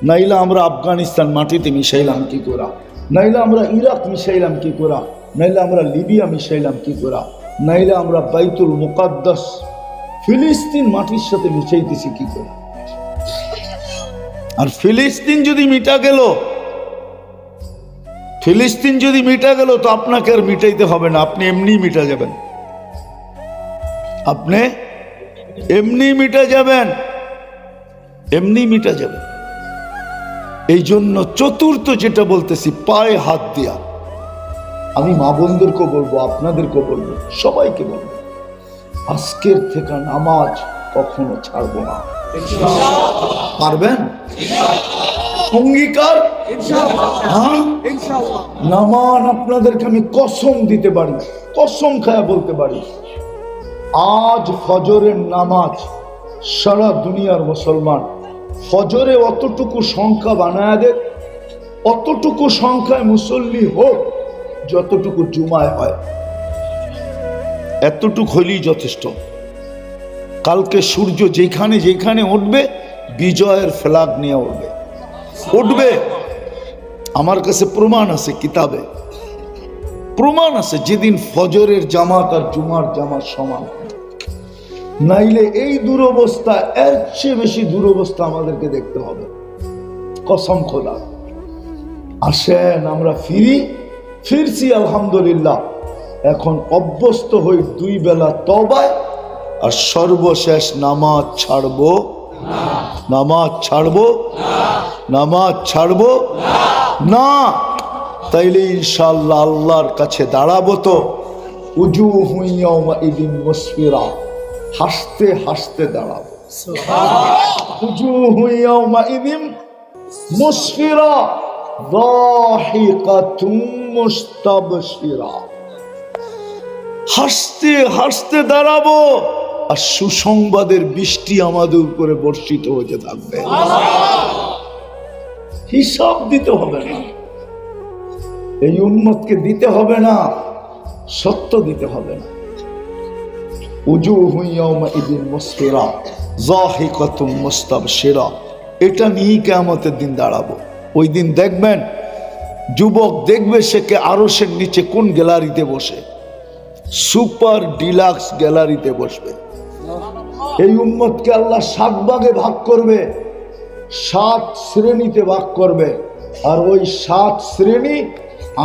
নাইলে আমরা আফগানিস্তান মাটিতে মিশাইলাম কি করা, নাইলে আমরা ইরাক মিশাইলাম কি করা, নাইলে আমরা লিবিয়া মিশাইলাম কি করা, নাইলে আমরা বাইতুল মুকাদ্দাস ফিলিস্তিন মাটির সাথে মিশাইতেছি কি করে। আর ফিলিস্তিন যদি মিটা গেল, ফিলিস্তিন যদি মিটা গেল তো আপনাকে আর মিটাইতে হবে না, আপনি এমনি মিটা যাবেন, আপনি এমনি মিটা যাবেন, এমনি মিটা যাবেন। এই জন্য চতুর্থ যেটা বলতেছি, পায়ে হাত দিয়া। আমি মা বোনদেরকেও বলবো, আপনাদেরকেও বলবো, সবাইকে বলবো, আজকের থেকে নামাজ কখনো ছাড়বো না। পারবেন? অঙ্গীকার? হ্যাঁ, নামাজ আপনাদেরকে আমি কসম দিতে পারি, কসম খায়া বলতে পারি, আজ ফজরের নামাজ সারা দুনিয়ার মুসলমান ফজরে অতটুকু সংখ্যা বানায় দেখ, অতটুকু সংখ্যায় মুসল্লি হোক যতটুকু জুমায় হয়, এতটুকু হলেই যথেষ্ট। কালকে সূর্য যেখানে যেখানে উঠবে বিজয়ের ফ্ল্যাগ নিয়ে উঠবে, উঠবে। আমার কাছে প্রমাণ আছে, কিতাবে প্রমাণ আছে, যেদিন ফজরের জামাত আর জুমার জামাত সমান। নাইলে এই দুরবস্থা, এর চেয়ে বেশি দুরবস্থা আমাদেরকে দেখতে হবে, কসম খোদা। আসেন আমরা ফিরছি আলহামদুলিল্লাহ। এখন অভ্যস্ত হই 2 বেলা তওবায়, আর সর্বশেষ নামাজ ছাড়বো না। তাইলে ইনশাআল্লাহ আল্লাহর কাছে দাঁড়াবো তো উজুহু ইয়াওমাইদিন মুসফিরা, হাসতে হাসতে দাঁড়াবো। উজুহু ইয়াওমাইদিন মুসফিরা দাহিকাতুম মুস্তাবশিরা, হাসতে হাসতে দাঁড়াবো, আর সুসংবাদের বৃষ্টি আমাদের উপরে বর্ষিত হতে থাকবে। হিসাব দিতে হবে না, এই উম্মতকে দিতে হবে না, সত্য দিতে হবে না। উজুহু ইয়াওমাইদিন মুসফিরা যাহিকাতুম মুস্তাবশিরা, এটা নিয়ে কিয়ামতের দিন দাঁড়াবো। ওই দিন দেখবেন যুবক দেখবে সে কে আরশের নিচে কোন গ্যালারিতে বসে, সুপার ডিলাক্স গ্যালারিতে বসবে। এই উম্মতকে আল্লাহ 7 ভাগে ভাগ করবে, 7 শ্রেণীতে ভাগ করবে, আর ওই 7 শ্রেণী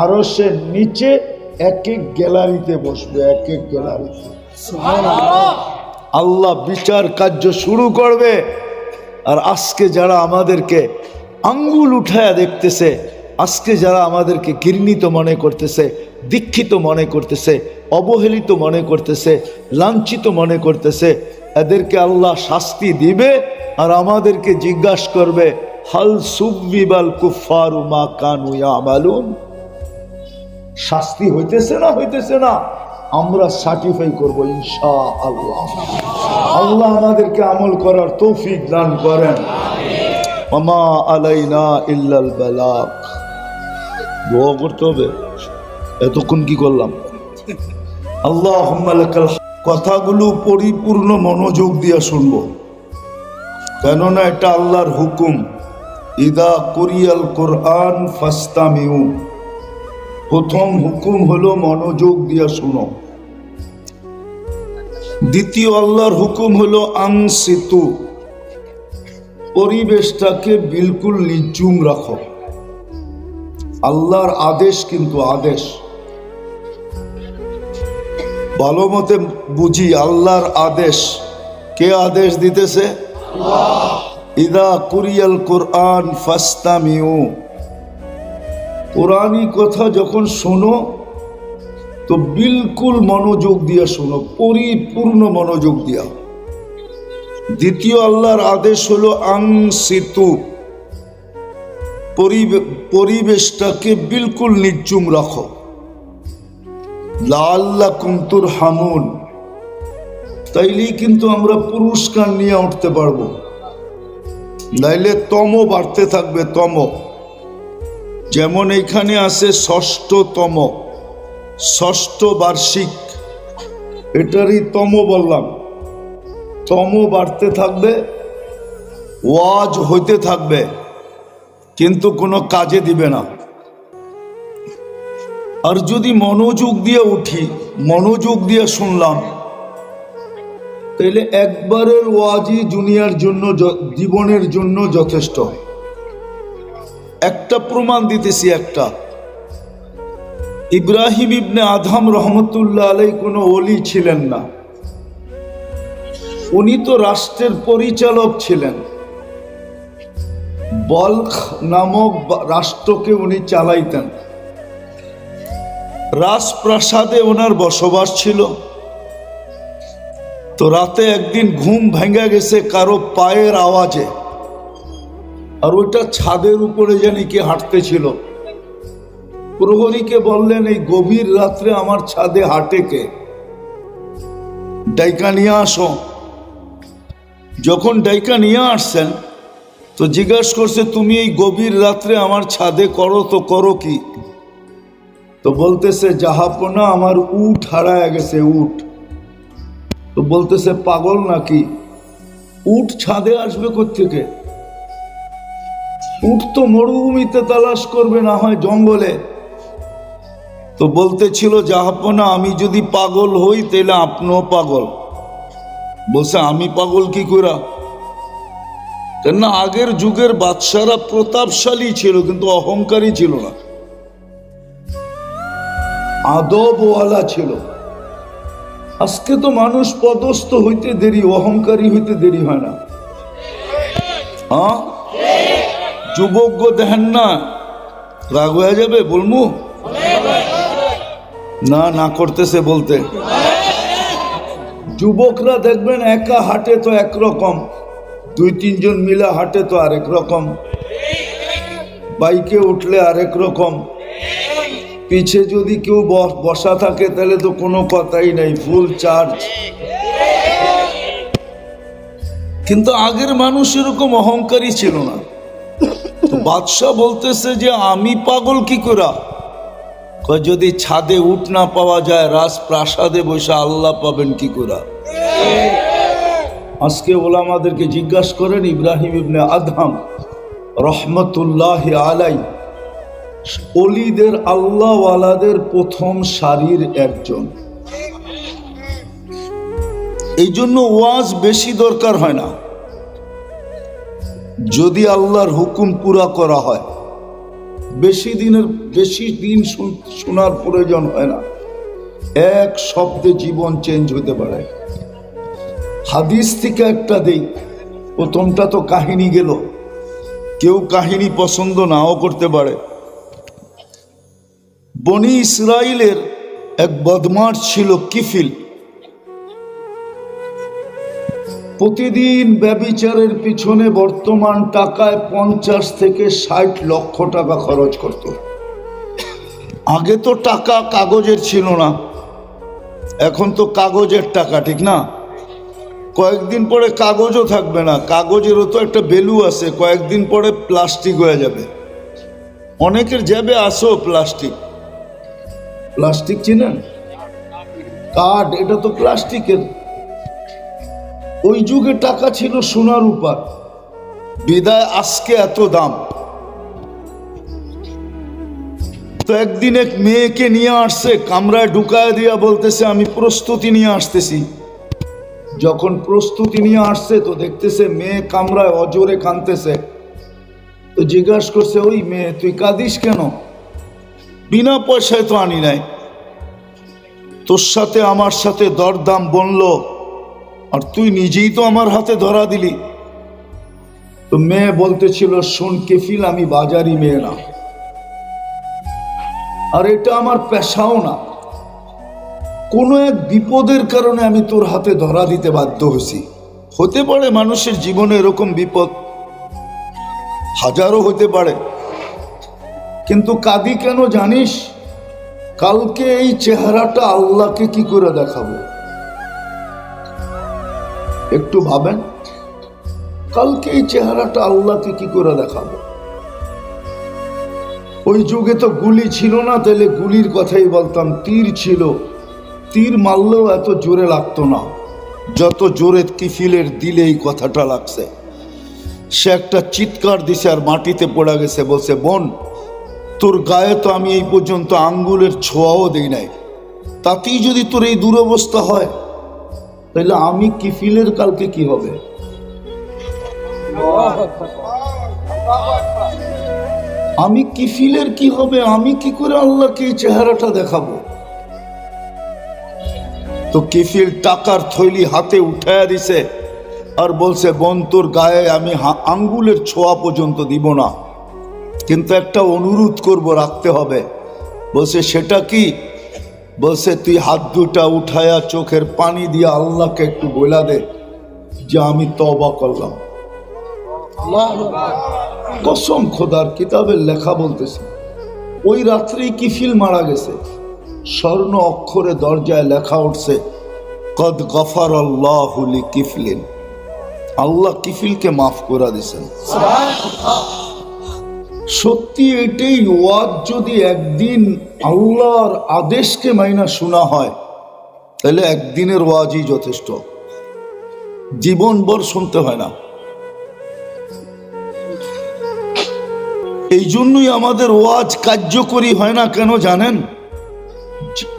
আরশের নিচে এক এক গ্যালারিতে বসবে, এক এক গ্যালারিতে। আল্লাহ বিচার কার্য শুরু করবে। আর আজকে যারা আমাদেরকে আঙ্গুল উঠায়া দেখতেছে, আজকে যারা আমাদেরকে ঘৃণিত মনে করতেছে, দীক্ষিত মনে করতেছে, অবহেলিত মনে করতেছে, লাঞ্ছিত মনে করতেছে, এদেরকে আল্লাহ শাস্তি দিবে। আর আমাদেরকে জিজ্ঞাসা করবে, হাল সুবিবাল কুফারু মা কানু ইয়ামালুন, শাস্তি হইতেছে না? আমরা সার্টিফাই করবো ইনশাআল্লাহ। আল্লাহ আমাদেরকে আমল করার তৌফিক দান করেন। ওমা আলাইনা ইল্লাল বালাগ। দোয়া করতে হবে। এতক্ষণ কি করলাম? আল্লাহুম্মা লাকাল। কথাগুলো পরিপূর্ণ মনোযোগ দিয়ে শুনবো, কেননা এটা আল্লাহর হুকুম। ইদা কুরিয়াল কোরআন ফাস্তামিউ, প্রথম হুকুম হলো মনোযোগ দিয়ে শুনো। দ্বিতীয় আল্লাহর হুকুম হলো আনসিতু, পরিবেশটাকে বিলকুল নিঝুম রাখো। আল্লাহর আদেশ, কিন্তু আদেশ ভালো মতে বুঝি। আল্লাহর আদেশ, কে আদেশ দিতেছে? ইদা কুরিয়াল কোরআন ফাস্তামিউ, কোরআনী কথা যখন শোনো তো বিলকুল মনোযোগ দিয়া শোনো, পরিপূর্ণ মনোযোগ দিয়া। দ্বিতীয় আল্লাহর আদেশ হলো আনসিতু, পরিবেশটাকে বিলকুল নিঝুম রাখো। লাআল্লাকুম তুরহামুন, তাইলেই কিন্তু আমরা পুরস্কার নিয়ে উঠতে পারবো, নাইলে তম বাড়তে থাকবে। তম যেমন এইখানে আছে ষষ্ঠ বার্ষিক, এটারই তম বললাম। তম বাড়তে থাকবে, ওয়াজ হইতে থাকবে, কিন্তু কোনো কাজে দিবে না। আর যদি মনোযোগ দিয়ে উঠি, মনোযোগ দিয়ে শুনলাম, তাহলে একবারের ওয়াজই দুনিয়ার জন্য, জীবনের জন্য যথেষ্ট। একটা প্রমাণ দিতেছি। একটা ইব্রাহিম ইবনে আদম রহমতুল্লাহ আলাই কোনো ওলি ছিলেন না, উনি তো রাষ্ট্রের পরিচালক ছিলেন। বলখ নামক রাষ্ট্রকে উনি চালাইতেন। রাজপ্রাসাদে ওনার বসবাস ছিল। তো রাতে একদিন ঘুম ভেঙে গেছে কারো পায়ের আওয়াজে, আর ওইটা ছাদের উপরে জানি কি হাঁটতেছিল। প্রহরীকে বললেন, এই গভীর রাত্রে আমার ছাদে হাঁটে কে? ডাইকা নিয়ে আসো। যখন ডাইকা নিয়ে আসছেন তো জিজ্ঞাসা করছে, তুমি এই গভীর রাত্রে আমার ছাদে করো কি? তো বলতেছে, জাহাপনা আমার উট হারায় গেছে, উট। তো বলতেছে, পাগল নাকি? উট ছাদে আসবে কোত্থেকে? উট তো মরুভূমিতে তালাশ করবে, না হয় জঙ্গলে। তো বলতেছিল, জাহাপনা আমি যদি পাগল হই তাহলে আপনিও পাগল। বলছে, আমি পাগল কি করে? কেননা আগের যুগের বাদশারা প্রতাপশালী ছিল কিন্তু অহংকারী ছিল না, আদবওয়ালা ছিল। আজকে তো মানুষ পদস্থ হইতে দেরি, অহংকারী হইতে দেরি হয় না। হ্যাঁ, যুবক দেখেন না, রাগ হয়ে যাবে বলমু না, না করতেছে বলতে। যুবকরা দেখবেন একা হাঁটে তো একরকম, দুই তিনজন মিলে হাঁটে তো আরেক রকম, বাইকে উঠলে আরেক রকম, পিছে যদি কেউ বসা থাকে তাহলে তো কোনো কথাই নাই, ফুল চার্জ। কিন্তু আগের মানুষ এরকম অহংকারী ছিল না। তো বাদশাহ বলতেছে যে আমি পাগল কি করা, যদি ছাদে উঠ না পাওয়া যায় রাজপ্রাসাদে বসে আল্লাহ পাবেন কি করা। আজকে ওলামাদেরকে জিজ্ঞাসা করেন, ইব্রাহিম ইবনে আদহাম রহমতুল্লাহ আলাই অলিদের আল্লাহওয়ালাদের প্রথম সারির একজন। এই জন্য ওয়াজ বেশি দরকার হয় না, যদি আল্লাহর হুকুম পুরা করা হয় বেশি দিন শোনার প্রয়োজন হয় না, এক শব্দে জীবন চেঞ্জ হতে পারে। হাদিস থেকে একটা দেই, প্রথমটা তো কাহিনী গেল, কেউ কাহিনী পছন্দ নাও করতে পারে। বনি ইসরাইলের এক বদমাশ ছিল কিফিল, প্রতিদিন ব্যভিচারের পিছনে বর্তমান টাকায় 50 থেকে 60 লক্ষ টাকা খরচ করত। আগে তো টাকা কাগজের ছিল না, এখন তো কাগজের টাকা, ঠিক না? কয়েকদিন পরে কাগজও থাকবে না, কাগজেরও তো একটা ভ্যালু আছে, কয়েকদিন পরে প্লাস্টিক হয়ে যাবে। অনেকের যাবে আসো প্লাস্টিক, প্লাস্টিক চিনেন? কার্ড, এটা তো প্লাস্টিকের। ওই যুগে টাকা ছিল সোনার উপর, বিদায় আজকে এত দাম। তো একদিন এক মেয়েকে নিয়ে আসছে, কামরায় ঢুকায় দিয়া বলতেছে আমি প্রস্তুতি নিয়ে আসতেছি। যখন প্রস্তুতি নিয়ে আসছে তো দেখতেছে মেয়ে কামরায় অজোরে কাঁদতেছে। তো জিজ্ঞাসা করছে, ওই মেয়ে তুই কাঁদিস কেন? বিনা পয়সায় তো আনি নাই, তোর সাথে আমার সাথে দরদাম বললো আর তুই নিজেই তো আমার হাতে ধরা দিলি। তো মেয়ে বলতেছিল, শোন কেফিল, আমি বাজারি মেয়ে না, আর এটা আমার পেশাও না, কোনো এক বিপদের কারণে আমি তোর হাতে ধরা দিতে বাধ্য হয়েছি। হতে পারে মানুষের জীবনে এরকম বিপদ হাজারো হতে পারে, কিন্তু কাঁদি কেন জানিস? কালকে এই চেহারাটা আল্লাহকে কি করে দেখাবো? একটু ভাবেন, কালকে এই চেহারাটা আল্লাহকে কি করে দেখাবো? ওই যুগে তো গুলি ছিল না, তাহলে গুলির কথাই বলতাম। তীর ছিল, তীর মারলেও এত জোরে লাগতো না যত জোরে কিফিলের দিলে এই কথাটা লাগছে। সে একটা চিৎকার দিছে আর মাটিতে পড়ে গেছে, বলছে, বোন তোর গায়ে তো আমি এই পর্যন্ত আঙ্গুলের ছোঁয়াও দেই নাই, তাতেই যদি তোর এই দুরবস্থা হয় তাহলে আমি কিফিলের কালকে কি হবে? আমি কিফিলের কি হবে? আমি কি করে আল্লাহকে এই চেহারাটা দেখাবো? তো কিফিল টাকার থৈলি হাতে উঠায়া দিছে আর বলছে, বোন তোর গায়ে আমি আঙ্গুলের ছোঁয়া পর্যন্ত দিব না, কিন্তু একটা অনুরোধ করব, রাখতে হবে। বলছে, সেটা কি? বলছে, তুই হাত দুটা উঠায়া চোখের পানি দিয়ে আল্লাহকে একটু বলা দে যে আমি তওবা করলাম। কসম খোদার, কিতাবের লেখা বলতেছে ওই রাত্রেই কিফিল মারা গেছে। স্বর্ণ অক্ষরে দরজায় লেখা উঠছে, কদ গফারাল্লাহু লিকিফলিন, আল্লাহ কিফিলকে মাফ করে দিয়েছেন। সত্যি এটাই, ওয়াজ যদি একদিন আল্লাহর আদেশকে মাইনা শোনা হয় তাহলে একদিনের ওয়াজই যথেষ্ট, জীবনভর শুনতে হয় না। এই জন্যই আমাদের ওয়াজ কার্যকরী হয় না কেন জানেন?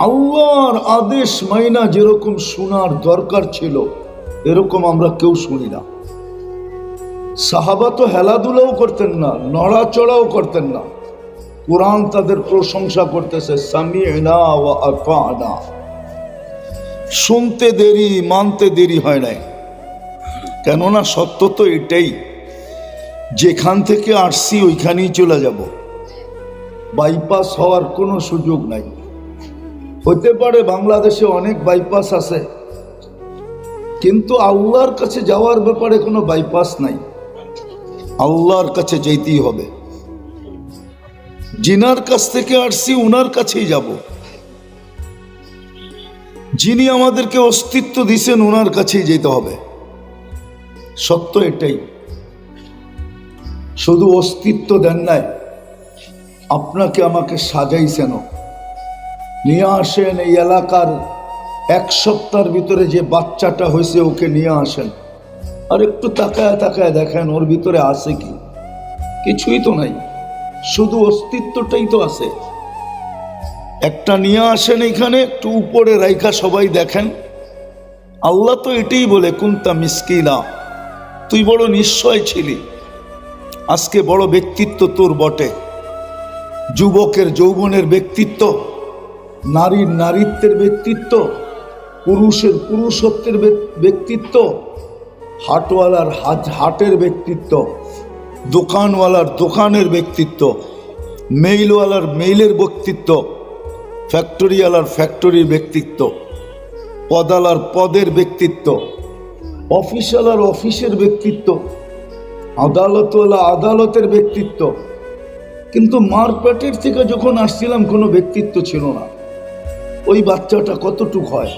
আল্লাহর আদেশ মাইনা যেরকম শোনার দরকার ছিল এরকম আমরা কেউ শুনি না। সাহাবা তো হেলাধুলাও করতেন না, নড়াচড়াও করতেন না। কোরআন তাদের প্রশংসা করতেছে, সামি'না ওয়া আতা'না। শুনতে দেরি, মানতে দেরি হয় নাই। কেননা সত্য তো এটাই, যেখান থেকে আসছি ওইখানেই চলে যাব, বাইপাস হওয়ার কোনো সুযোগ নাই। হতে পারে বাংলাদেশে অনেক বাইপাস আছে, কিন্তু আল্লাহর কাছে যাওয়ার ব্যাপারে কোনো বাইপাস নাই। আল্লাহর কাছে যেতেই হবে। যিনার কাছ থেকে আসছি উনার কাছেই যাব। যিনি আমাদেরকে অস্তিত্ব দিয়েছেন উনার কাছেই যেতে হবে। সত্য এটাই। শুধু অস্তিত্ব দেন নাই, আপনাকে আমাকে সাজাইছেন, নিয়ে আসেন এই এলাকার 1 সপ্তাহের ভিতরে যে বাচ্চাটা হয়েছে ওকে নিয়ে আসেন, আর একটু তাকায় তাকায় দেখেন ওর ভিতরে আছে কি? কিছুই তো নাই, শুধু অস্তিত্বটাই তো আছে। একটা নিয়ে আসেন এখানে, একটু উপরে রাইখা সবাই দেখেন। আল্লাহ তো এটাই বলে, কুনতা মিসকিনা, তুই বড় নিশ্চয় ছিলি, আজকে বড় ব্যক্তিত্ব তোর বটে। যুবকের যৌবনের ব্যক্তিত্ব, নারীর নারীত্বের ব্যক্তিত্ব, পুরুষের পুরুষত্বের ব্যক্তিত্ব, হাটওয়ালার হাটের ব্যক্তিত্ব, দোকানওয়ালার দোকানের ব্যক্তিত্ব, মেইলওয়ালার মেইলের ব্যক্তিত্ব, ফ্যাক্টরিওয়ালার ফ্যাক্টরির ব্যক্তিত্ব, পদালার পদের ব্যক্তিত্ব, অফিসওয়ালার অফিসের ব্যক্তিত্ব, আদালতওয়ালা আদালতের ব্যক্তিত্ব। কিন্তু মার পেটের থেকে যখন আসছিলাম কোনো ব্যক্তিত্ব ছিল না। ওই বাচ্চাটা কতটুক হয়?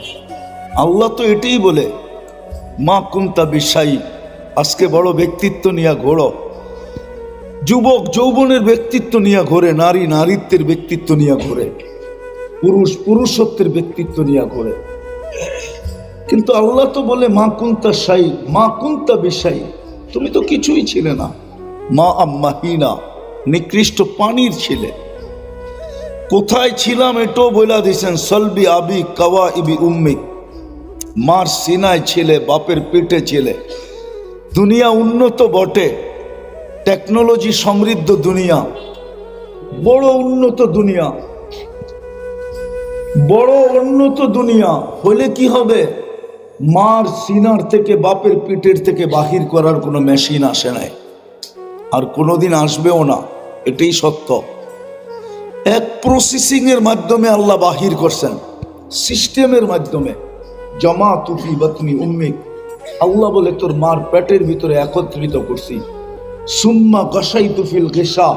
আল্লাহ তো এটাই বলে, মা কুনতা বিশাই, আজকে বড় ব্যক্তিত্ব নিয়ে ঘোরো। যুবক যৌবনের ব্যক্তিত্ব নিয়ে ঘোরে, নারী নারীত্বের ব্যক্তিত্ব নিয়ে ঘোরে, পুরুষ পুরুষত্বের ব্যক্তিত্ব নিয়ে ঘোরে। কিন্তু আল্লাহ তো বলে, মা কুনতা শাই, মা কুনতা বিশাই, তুমি তো কিছুই ছিলে না। মা আম্মাহিনা, নিকৃষ্ট পানির ছিলে। কোথায় ছিলাম এটাও বলে দিয়েছেন, সলবি আবি কাওয়া ইবি উম্মিক, মার সিনায় ছিলে, বাপের পেটে ছিলে। দুনিয়া উন্নত বটে, টেকনোলজি সমৃদ্ধ দুনিয়া, বড় উন্নত দুনিয়া, বড় উন্নত দুনিয়া হলে কি হবে? মার সিনার থেকে বাপের পিঠের থেকে বাহির করার কোনো মেশিন আসে নাই, আর কোনোদিন আসবেও না। এটাই সত্য। এক প্রসেসিং এর মাধ্যমে আল্লাহ বাহির করছেন, সিস্টেমের মাধ্যমে। জমা তুফি বাতনি উম্মিক, আল্লাহ বলে তোর মার পেটের ভিতরে একত্রিত করছি। সুম্মা কসাই তুফিল গেসা,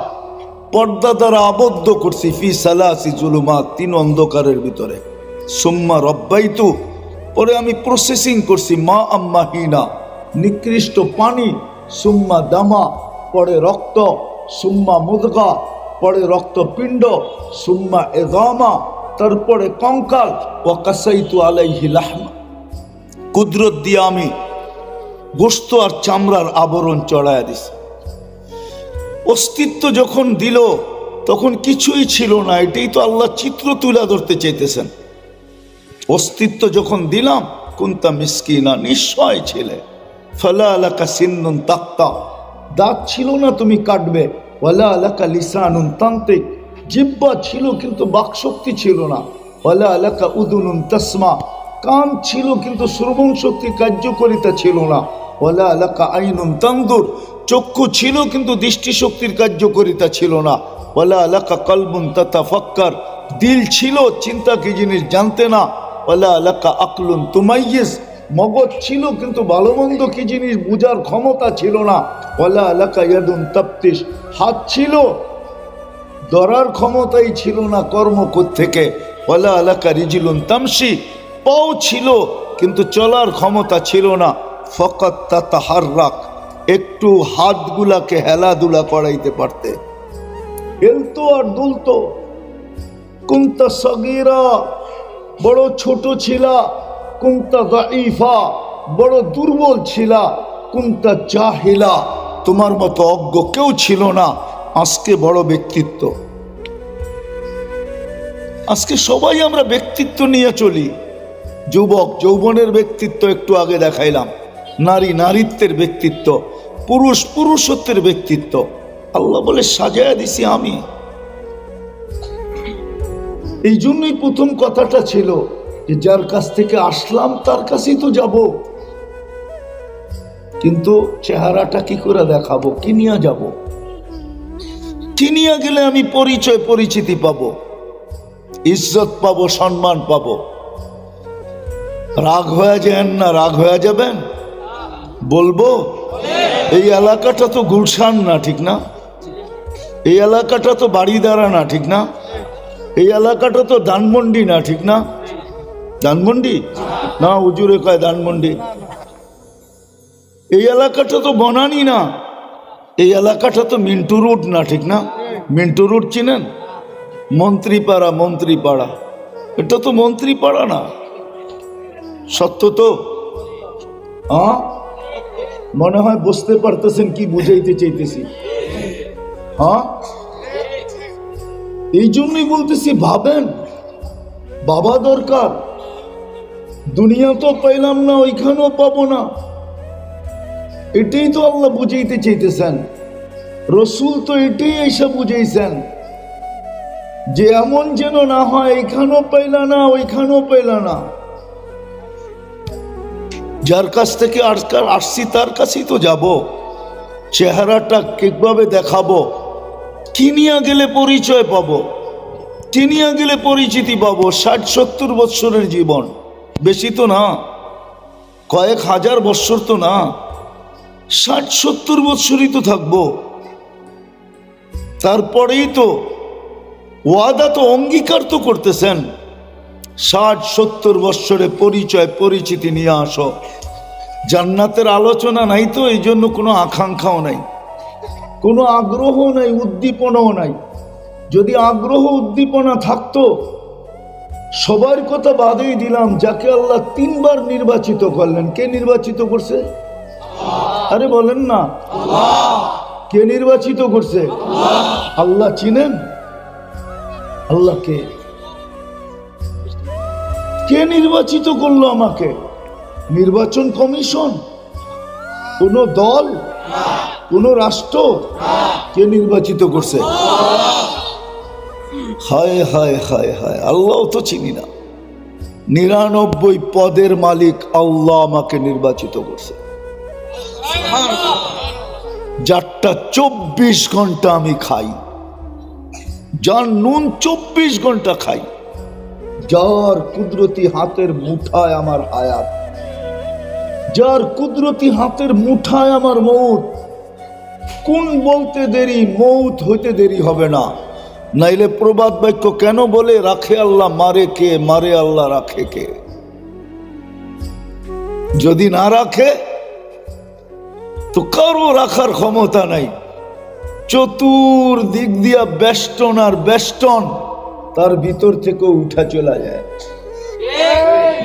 পর্দা দ্বারা আবদ্ধ করছি। ফি সালাসি জুলুমাত, 3 অন্ধকারের ভিতরে। সুম্মা রব্বাইতু, পরে আমি প্রসেসিং করছি। মা আম্মাহিনা, নিকৃষ্ট পানি। সুম্মা দামা, পরে রক্ত। সুম্মা মুদগা, পরে রক্তপিণ্ড। সুম্মা এদামা, তারপরে কঙ্কাল। ওয়া কাসাইতু আলাইহি লাহমা, কুদরত দিয়ে আমি গোশত আর চামড়ার আবরণ চড়ায়া দিছি। অস্তিত্ব যখন দিল তখন কিছুই ছিল না। এটাই তো আল্লাহ চিত্র তুলে ধরতে চাইতেছেন। অস্তিত্ব যখন দিলাম, কুনতা মিসকিনা, নিশ্চয় ছিলে। ফালা আলাকা সিন্নুন তাক্তা, দাঁত ছিল না তুমি কাটবে। ওয়ালা আলাকা লিসানুন তান্তিক, জিহ্বা ছিল কিন্তু বাকশক্তি ছিল না। ওয়ালা আলাকা উদুনুন তাসমা, কান ছিল কিন্তু শ্রবণ শক্তি কার্যকারিতা ছিল না। ওয়ালা আলাকা আইনুন তানদুর, চক্ষু ছিল কিন্তু দৃষ্টিশক্তির কার্যকারিতা ছিল না। ওয়ালা আলাকা কলবুন তাতাফাক্কার, দিল ছিল, চিন্তা কি জিনিস জানতে না। ওয়ালা আলাকা আকলুন তুমাইয়িজ, মগজ ছিল কিন্তু ভালো মন্দ কি জিনিস বুঝার ক্ষমতা ছিল না। ওয়ালা আলাকা ইয়াদুন তাফতিশ, হাত ছিল, ধরার ক্ষমতাই ছিল না কর্ম থেকে। ওয়ালা আলাকা রিজলুন তামশি, পাও ছিল কিন্তু চলার ক্ষমতা ছিল না। ফকাত তাতাহাররাক, একটু হাতগুলাকে হেলাধুলা করাইতে পারতে, হেলতো আর দুলতো। কুনতা সগীরা, বড় ছোট ছিলা। কুনতা দাঈফা, বড় দুর্বল ছিলা। কুনতা জাহিলা, তোমার মতো অজ্ঞ কেউ ছিল না। আজকে বড় ব্যক্তিত্ব। আজকে সবাই আমরা ব্যক্তিত্ব নিয়ে চলি। যুবক যৌবনের ব্যক্তিত্ব একটু আগে দেখাইলাম, নারী নারীত্বের ব্যক্তিত্ব, পুরুষত্বের ব্যক্তিত্ব। আল্লাহ বলে সাজায়া দিছি আমি। এই জন্যই প্রথম কথাটা ছিল যে যার কাছ থেকে আসলাম তার কাছেই তো যাব, কিন্তু চেহারাটা কি করে দেখাবো, কি নিয়ে যাব, কি নিয়ে গেলে আমি পরিচয় পরিচিতি পাবো, ইজ্জত পাবো, সম্মান পাবো। রাগ হয়ে যান না, রাগ হয়ে যাবেন বলবো এই এলাকাটা তো গুলশান না, ঠিক না? এই এলাকাটা তো বাড়িদারা না, ঠিক না? এই এলাকাটা তো ধানমন্ডি না, ঠিক না? ধানমন্ডি না, হুজুরে কয় ধানমন্ডি। এই এলাকাটা তো বনানি না, এই এলাকাটা তো মিন্টু রোড না, ঠিক না? মিন্টু রোড চিনেন? মন্ত্রীপাড়া, মন্ত্রীপাড়া, এটা তো মন্ত্রীপাড়া না। সত্য তো? মনে হয় বুঝতে পারতেছেন কি বুঝাইতে চাইতেছি। এই জন্যই বলতেছি ভাবেন, বাবা দরকার। দুনিয়া তো পাইলাম না, ওইখানেও পাবো না, এটাই তো আল্লাহ বুঝাইতে চাইতেছেন। রসুল তো এটাই এসে বুঝাইছেন যে এমন যেন না হয় এখানেও পাইলা না, ওইখানেও পাইলা না। যার কাছ থেকে আসছি তার কাছেই তো যাব। চেহারাটা কিভাবে দেখাবো, কি নিয়ে গেলে পরিচয় পাবো, কি নিয়ে গেলে পরিচিতি পাবো। 60-70 বৎসরের জীবন, বেশি তো না, কয়েক হাজার বৎসর তো না, 60-70 বৎসরই তো থাকবো। তারপরেই তো ওয়াদা তো অঙ্গীকার তো করতেছেন 60-70 বৎসরে পরিচয় পরিচিতি নিয়ে আসো। জান্নাতের আলোচনা নাই তো, এই জন্য কোনো আকাঙ্ক্ষাও নাই, কোনো আগ্রহ নাই, উদ্দীপনাও নাই। যদি আগ্রহ উদ্দীপনা থাকতো, সবার কথা বাদেই দিলাম, যাকে আল্লাহ 3 বার নির্বাচিত করলেন, কে নির্বাচিত করছে? আরে বলেন না, কে নির্বাচিত করছে? আল্লাহ। চিনেন আল্লাহকে? কে নির্বাচিত করলো আমাকে? নির্বাচন কমিশন? কোন দল? কোন রাষ্ট্র? কে নির্বাচিত করছে? হায় হায় হায় হায়, আল্লাহ তো চিনি না। 99 পদের মালিক আল্লাহ আমাকে নির্বাচিত করছে। যারটা 24 ঘন্টা আমি খাই, যার নুন 24 ঘন্টা খাই, যার কুদরতি হাতের মুঠায় আমার হায়াত, যার কুদরতি হাতের মুঠায় আমার মৌত। কোন বলতে দেরি, মৌত হইতে দেরি হবে না। নাইলে প্রবাদ বাক্য কেন বলে, রাখে আল্লাহ মারে কে, মারে আল্লাহ রাখে কে? যদি না রাখে তো কারো রাখার ক্ষমতা নাই। চতুর্দিক দিয়া বেষ্টন আর বেষ্টন, তার ভিতর থেকে উঠা চলা যায়।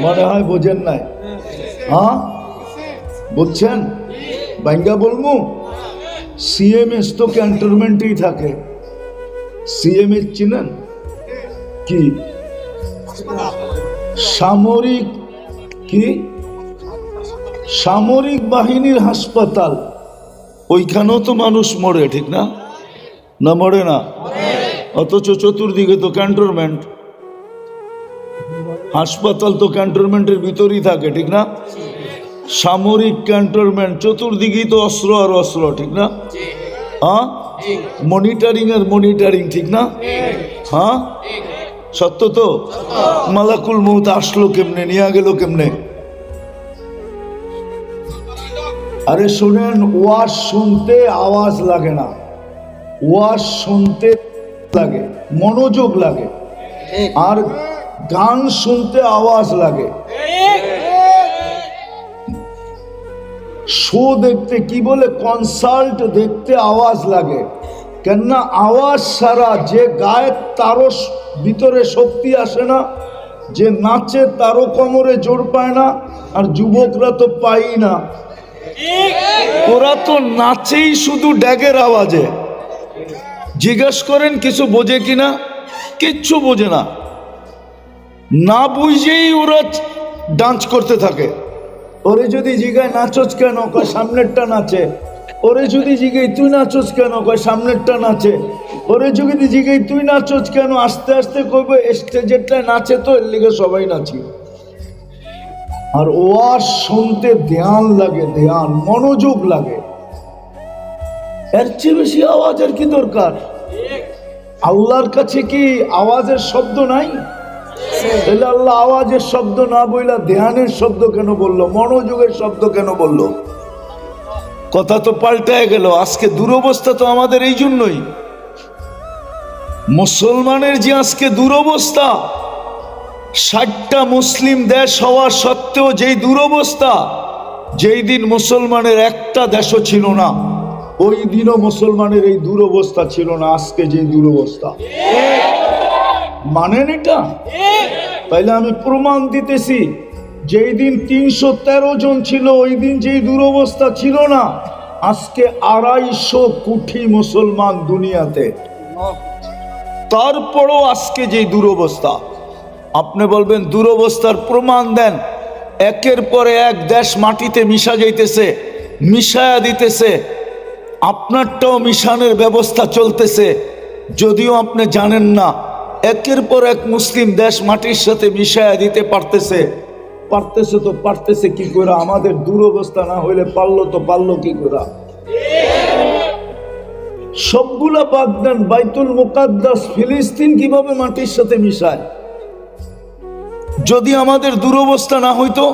মনে হয় বোঝেন নাই? বুঝছেন? বাঙ্গা বলমু, সিএমএস তো ক্যান্টনমেন্টেই থাকে। সিএমএস চিনেন? কি সামরিক, কি সামরিক বাহিনীর হাসপাতাল। ওইখানেও তো মানুষ মরে, ঠিক না? না মরে না? অথচ চতুর্দিকে তো ক্যান্টনমেন্ট। হাসপাতাল তো ক্যান্টনমেন্টের ভিতরই থাকে, ঠিক না? সামরিক ক্যান্টনমেন্ট, চতুর্দিকেই তো অস্ত্র আর অস্ত্র, ঠিক না? মনিটরিং আর মনিটরিং, ঠিক না? সত্য তো? মালাকুল মউত আসলো কেমনে, নিয়ে গেল কেমনে? আরে শুনেন, ওয়াজ শুনতে আওয়াজ লাগে না, ওয়াজ শুনতে লাগে, মনোযোগ লাগে। আর গান শুনতে আওয়াজ লাগে। শো দেখতে, কি বলে, কনসার্ট দেখতে আওয়াজ লাগে। কেননা আওয়াজ ছাড়া যে গায়ে তারও ভিতরে শক্তি আসে না, যে নাচে তারও কোমরে জোর পায় না, আর যুবকরা তো পাই না। ওরা তো নাচেই শুধু ড্যাগের আওয়াজে। জিজ্ঞেস করেন কিছু বোঝে কিনা? কিচ্ছু বোঝে না, না বুঝেই ওরা ডান্স করতে থাকে। ওরে যদি জিগায় নাচোস কেন, সামনেরটা নাচে, ওরে যদি জিজ্ঞেস তুই নাচোস কেন, কয় সামনেরটা নাচে। ওরে যদি জিজ্ঞেস তুই নাচোস কেন, আস্তে আস্তে কইবে স্টেজেরটা নাচে তো এর লিগে সবাই নাচি। আর ওয়াজ শুনতে ধ্যান লাগে, ধ্যান মনোযোগ লাগে। এর চেয়ে বেশি আওয়াজের কি দরকার? আল্লাহর কাছে কি আওয়াজের শব্দ নাই? তাহলে আল্লাহ আওয়াজের শব্দ না বইলা ধ্যানের শব্দ কেন বললো, মনোযোগের শব্দ কেন বললো? কথা তো পাল্টায় গেল। আজকে দুরবস্থা তো আমাদের এই জন্যই, মুসলমানের যে আজকে দুরবস্থা, 60টা মুসলিম দেশ হওয়া সত্ত্বেও যেই দুরবস্থা, যেই দিন মুসলমানের একটা দেশও ছিল না ওই দিনও মুসলমানের এই দুরবস্থা ছিল না আজকে যে দুরবস্থা। মানেন এটা? তাইলে আমি প্রমাণ দিতেছি, যেই দিন 313 জন ছিল ওই দিন যেই দুরবস্থা ছিল না, আজকে 250 কোটি মুসলমান দুনিয়াতে, তারপরও আজকে যেই দুরবস্থা। আপনি বলবেন দুরবস্থার প্রমাণ দেন। একের পরে এক দেশ মাটিতে মিশা যাইতেছে, মিশায়া দিতেছে, আপনারটাও মিশানোর ব্যবস্থা চলতেছে, যদিও আপনি জানেন না। একের পর এক মুসলিম দেশ মাটির সাথে মিশায়া দিতে পারতেছে। পারতেছে তো পারতেছে কি করে? আমাদের দুরবস্থা না হইলে পারলো তো পারলো কি করে? সবগুলা বাদ দেন, বাইতুল মুকাদ্দাস ফিলিস্তিন কিভাবে মাটির সাথে মিশায়? যদি আমাদের দুরবস্থা না হইতো,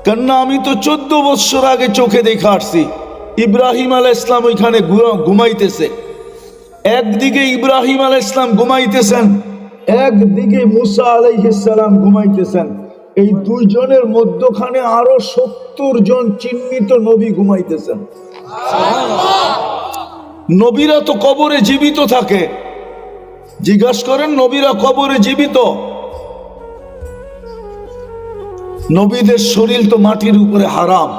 কেননা আমি তো 14 বছর আগে চোখে দেখে আসছি, ইব্রাহিম আলাইহিস সালাম ওইখানে ঘুমাইতেছে। একদিকে ইব্রাহিম আলাইহিস সালাম ঘুমাইতেছেন, একদিকে মুসা আলাইহিস সালাম ঘুমাইতেছেন। এই দুইজনের মধ্যখানে আরো 70 জন চিহ্নিত নবী ঘুমাইতেছেন। নবীরা তো কবরে জীবিত থাকে, জিজ্ঞাসা করেন নবীরা কবরে জীবিত? নবীদের শরীর তো মাটির উপরে হারাম।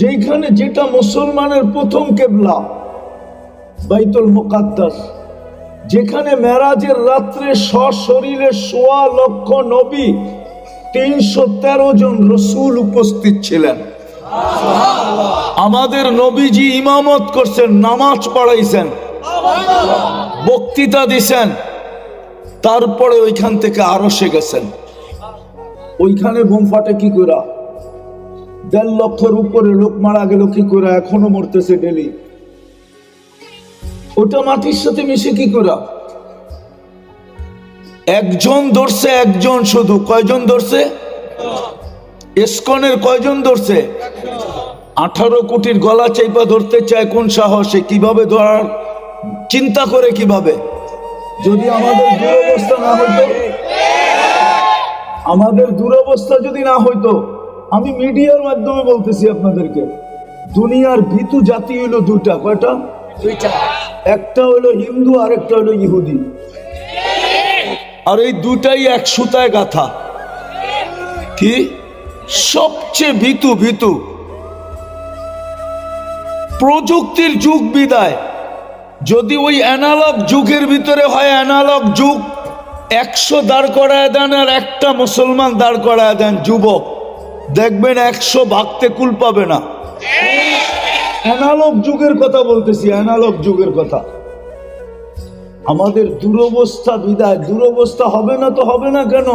যেখানে যেটা মুসলমানের প্রথম কেবলা বাইতুল মুকাদ্দাস, যেখানে মেরাজের রাত্রে সশরীরে 1.25 লক্ষ নবী, 313 জন রসুল উপস্থিত ছিলেন। আমাদের নবীজি ইমামত করছেন, নামাজ পড়াইছেন, বক্তৃতা দিছেন, তারপরে ওইখান থেকে আরশে গেছেন। ওইখানে বোম ফাটে কি করে? 1.5 লক্ষের উপরে লোক মারা গেল কি করে? এখনো মরতেছে ডেলি। ওটা মাটির সাথে মিশে কি করে? একজন ধরছে, একজন শুধু। কয়জন ধরছে? ইসকনের কয়জন ধরছে? 18 কোটির গলা চাইপা ধরতে চায় কোন সাহসে? কিভাবে ধরার চিন্তা করে কিভাবে? যদি আমাদের দুরবস্থা না হইতো, আমাদের দুরবস্থা যদি না হইতো, আমি মিডিয়ার মাধ্যমে বলতেছি আপনাদেরকে, দুনিয়ার ভীতু জাতি হইল দুটা। কয়টা? দুইটা। একটা হইল হিন্দু আর একটা হইল ইহুদি। আর এই দুটাই এক সুতায় গাথা। কি? সবচেয়ে ভীতু প্রযুক্তির যুগ বিদায়। যদি ওই অ্যানালগ যুগের ভিতরে হয়, অ্যানালগ যুগ 100 দাঁড় করায় দেন আর একটা মুসলমান দাঁড় করায় দেন যুবক, দেখবেন 100 ভাগতে কুল পাবে না। অ্যানালগ যুগের কথা বলতেছি, অ্যানালগ যুগের কথা। আমাদের দুরবস্থা বিদায়। দুরবস্থা হবে না তো হবে না কেন?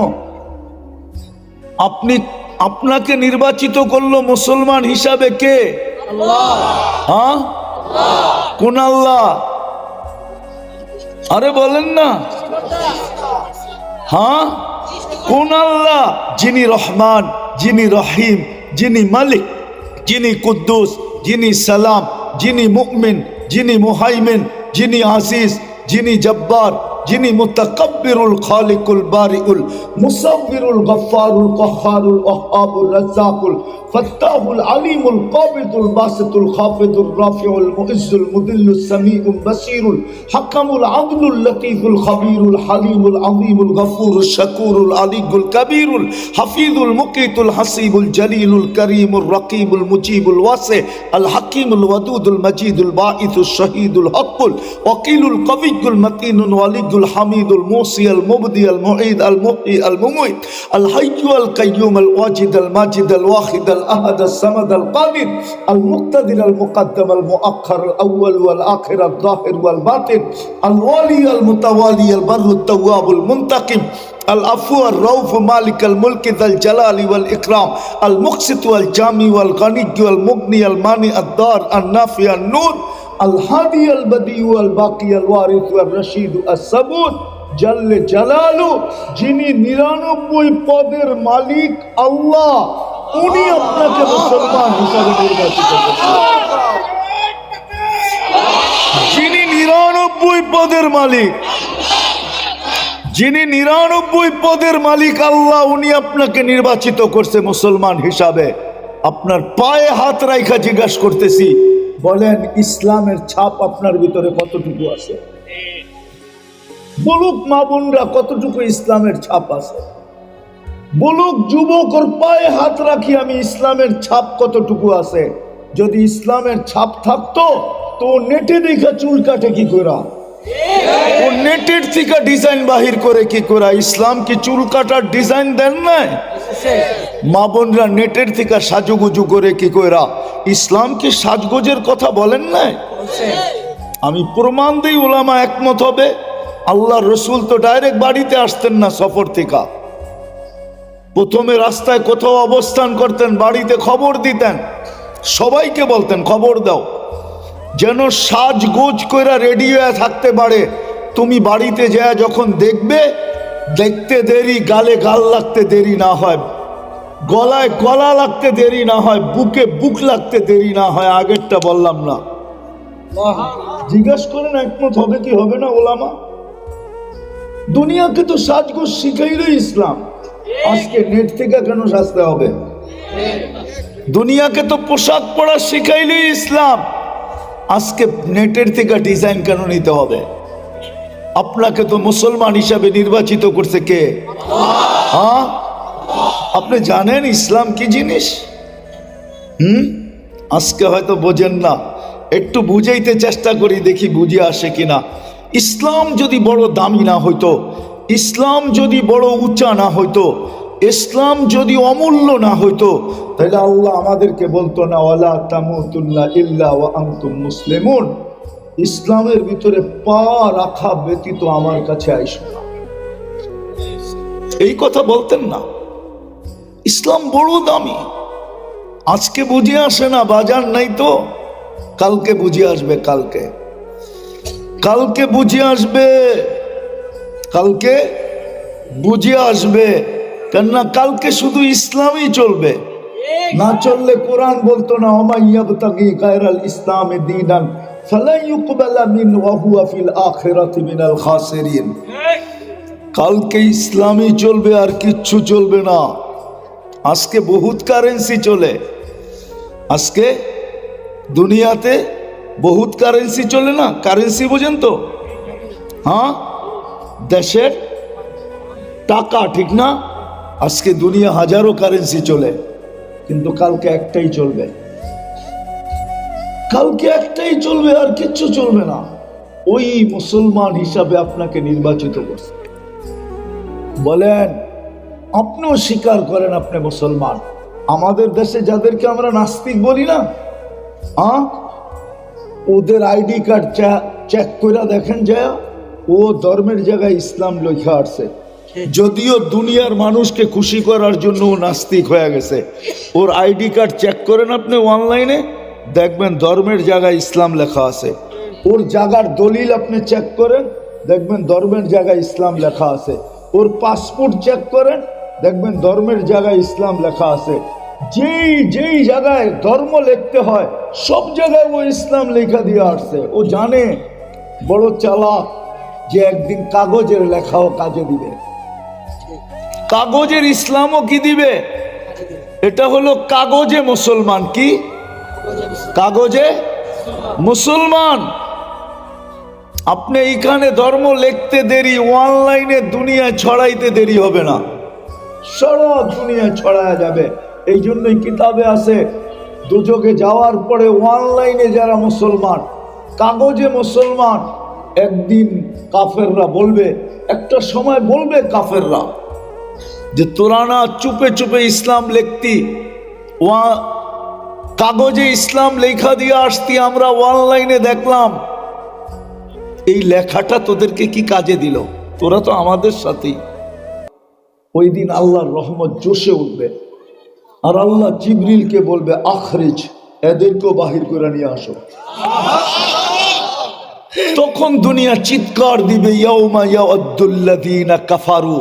আপনাকে নির্বাচিত করলো মুসলমান হিসাবে কে? আল্লাহ। হ্যাঁ, কোন আল্লাহ? আরে বলেন না। হ্যাঁ, কোন আল্লাহ? যিনি রহমান, যিনি রহিম, যিনি মালিক, যিনি কুদ্দুস, যিনি সালাম, যিনি মুমিন, যিনি মুহাইমিন, যিনি আজিজ, যিনি জব্বার, যিনি মুতাকাব্বিরুল খালিকুল বারিউল মুসাব্বিরুল গফফারুল কহ্হারুল ওয়াহ্হাবুর রাজ্জাকুল ফাত্তাহুল আলিমুল কাবিদুল বাসিতুল খাফিদুর রাফিউল মুইজ্জুল মুদিল্লুস সামিউল বাসীরুল হাকামুল আদলুল লতীফুল খবীরুল হালিমুল আযীমুল গফুরুশ শাকুরুল আলিয়ুল কবীরুল হাফিজুল মুকিতুল হাসিবুল জলিলুল করিমুর রকিবুল মুজিবুল ওয়াসি আল হাকিমুল ওয়াদুদুল মজিদুল বাঈসুশ শহীদুল হকুল ওয়াকিলুল কবিয়ুল মতিনুল ওয়ালিয়ুল ওয়াহিদুল হামিদুল মুসি আল মুবদি আল মুঈদ আল মুহয়ি আল মুমীত আল হাইয়্যু আল কাইয়্যুম আল ওয়াজিদ আল মাজিদ আল ওয়াহিদ আল আহাদ আল সামাদ আল কাদির আল মুক্তাদির আল মুকদ্দাম আল মুআখ্খার আল আউয়াল ওয়াল আখির আল যাহির ওয়াল বাতিন আল ওয়ালি আল মুতাওয়ালি আল বাররু আত তাওয়াব আল মুনতাকিম العفو الرؤوف مالك الملك ذا الجلال والإكرام المقسط والجامع والغني والمغني المانع الضار النافع النور الهادي البديع الباقي الوارث والرشيد الصبور جل جلاله যিনি 99 পদের মালিক আল্লাহ উনি আপনাকে মুসলমান হিসেবে নির্বাচিত করেছেন। যিনি 99 পদের মালিক, যিনি 99 পদের মালিক আল্লাহ, উনি আপনাকে নির্বাচিত করছে মুসলমান হিসাবে। আপনার পায়ে হাত রাইখা জিজ্ঞাসা করতেছি, বলেন ইসলামের ছাপ আপনার ভিতরে কতটুকু আছে? বলুক মা বোনরা, কতটুকু ইসলামের ছাপ আছে? বলুক যুবক, ওর পায়ে হাত রাখি আমি, ইসলামের ছাপ কতটুকু আছে? যদি ইসলামের ছাপ থাকতো তো নেটে দেখা চুল কাটে কি করা? ও নেটের থেকে ডিজাইন বাহির করে কি করা? ইসলাম কি চুল কাটার ডিজাইন দেন নাই? মা বোনরা নেটের থেকে সাজুগুজু করে কি করা? ইসলাম কি সাজগোজের কথা বলেন নাই? আমি প্রমাণ দিই, উলামা একমত হবে। আল্লাহ রসুল তো ডাইরেক্ট বাড়িতে আসতেন না সফর থেকে, প্রথমে রাস্তায় কোথাও অবস্থান করতেন, বাড়িতে খবর দিতেন, সবাইকে বলতেন খবর দাও, যেন সাজগোজ কইরা রেডি হয়ে থাকতে পারে। তুমি বাড়িতে যায় যখন দেখবে, দেখতে দেরি, গালে গাল লাগতে দেরি না হয়, গলায় গলা লাগতে দেরি না হয়, বুকে বুক লাগতে দেরি না হয়। আগেরটা বললাম না? জিজ্ঞাসা করেন একমত হবে কি হবে না ওলামা? দুনিয়াকে তো সাজগোজ শিখাইলো ইসলাম, আজকে নেট থেকে কেন সাজতে হবে? দুনিয়াকে তো পোশাক পরা শিখাইলো ইসলাম, আজকে নেটের থেকে ডিজাইন কেন নিতে হবে? আপনাকে তো মুসলমান হিসাবে নির্বাচিত করছে কে? হ্যাঁ, আপনি জানেন ইসলাম কি জিনিস? আজকে হয়তো বোঝেন না, একটু বুঝাইতে চেষ্টা করি, দেখি বুঝে আসে কিনা। ইসলাম যদি বড় দামি না হইতো, ইসলাম যদি বড় উঁচা না হইতো, ইসলাম যদি অমূল্য না হইতো, তাহলে আল্লাহ আমাদেরকে বলতো না ওয়ালা তামুতুন্না ইল্লা ওয়া আনতুম মুসলিমুন, ইসলামের ভিতরে পা রাখা ব্যতীত আমার কাছে আইসো না, এই কথা বলতেন না। ইসলাম বড় দামি, আজকে বুঝে আসে না, বাজার নাই তো, কালকে বুঝে আসবে, কালকে কালকে বুঝে আসবে, কালকে বুঝে আসবে। কেননা কালকে শুধু ইসলামই চলবে, না চললে কোরআন বলতো না ওমা ইয়াবতাগি গায়রাল ইসলামি দীনান ফালা ইউকবালা মিনহু ওয়া হুয়া ফিল আখিরাতি মিনাল খাসিরিন। কালকে ইসলামই চলবে, আর কিচ্ছু চলবে না। আজকে বহুত কারেন্সি চলে, আজকে দুনিয়াতে বহুত কারেন্সি চলে না? কারেন্সি বোঝেন তো? হ্যাঁ, দেশের টাকা, ঠিক না? আজকে দুনিয়া হাজারো কারেন্সি চলে, কিন্তু কালকে একটাই চলবে, কালকে একটাই চলবে, আর কিচ্ছু চলবে না। ওই মুসলমান হিসাবে আপনাকে নির্বাচিত করছে। বলেন, আপনিও স্বীকার করেন আপনি মুসলমান। আমাদের দেশে যাদেরকে আমরা নাস্তিক বলি না, ওদের আইডি কার্ড চেক করে দেখেন যায়, ও ধর্মের জায়গায় ইসলাম লেখা আসছে, যদিও দুনিয়ার মানুষকে খুশি করার জন্য ও নাস্তিক হয়ে গেছে। ওর আইডি কার্ড চেক করেন আপনি অনলাইনে, দেখবেন ধর্মের জায়গায় ইসলাম লেখা আছে। ওর জায়গার দলিল আপনি চেক করেন, দেখবেন ধর্মের জায়গায় ইসলাম লেখা আছে। ওর পাসপোর্ট চেক করেন, দেখবেন ধর্মের জায়গায় ইসলাম লেখা আছে। যেই যেই জায়গায় ধর্ম লিখতে হয় সব জায়গায় ও ইসলাম লেখা দিয়ে আসছে। ও জানে, বড় চালাক, যে একদিন কাগজের লেখাও কাজে দিবে, কাগজের ইসলামও কি দিবে। এটা হলো কাগজে মুসলমান। কি কাগজে মুসলমান? আপনি এইখানে ধর্ম লিখতে দেরি, অনলাইনে দুনিয়া ছড়াইতে দেরি হবে না, সারা দুনিয়া ছড়ায়া যাবে। এই জন্যই কিতাবে আছে, দুযোগে যাওয়ার পরে অনলাইনে যারা মুসলমান, কাগজে মুসলমান, একদিন কাফেররা বলবে, একটা সময় বলবে কাফেররা যে তোরা না চুপে চুপে ইসলাম লিখতি, কাগজে ইসলাম লেখা দিয়ে আসতি, আমরা অনলাইনে দেখলাম, এই লেখাটা তোদেরকে কি কাজে দিল? তোরা তো আমাদের সাথেই। ওই দিন আল্লাহর রহমত জোশে উঠবে, আর আল্লাহ জিবরিলকে বলবে আখরিজ, এদেরকেও বাহির করে নিয়ে আসো। তখন দুনিয়া চিৎকার দিবে, ইয়াউমা ইয়াউদ্দুল্লাযীনা কাফারু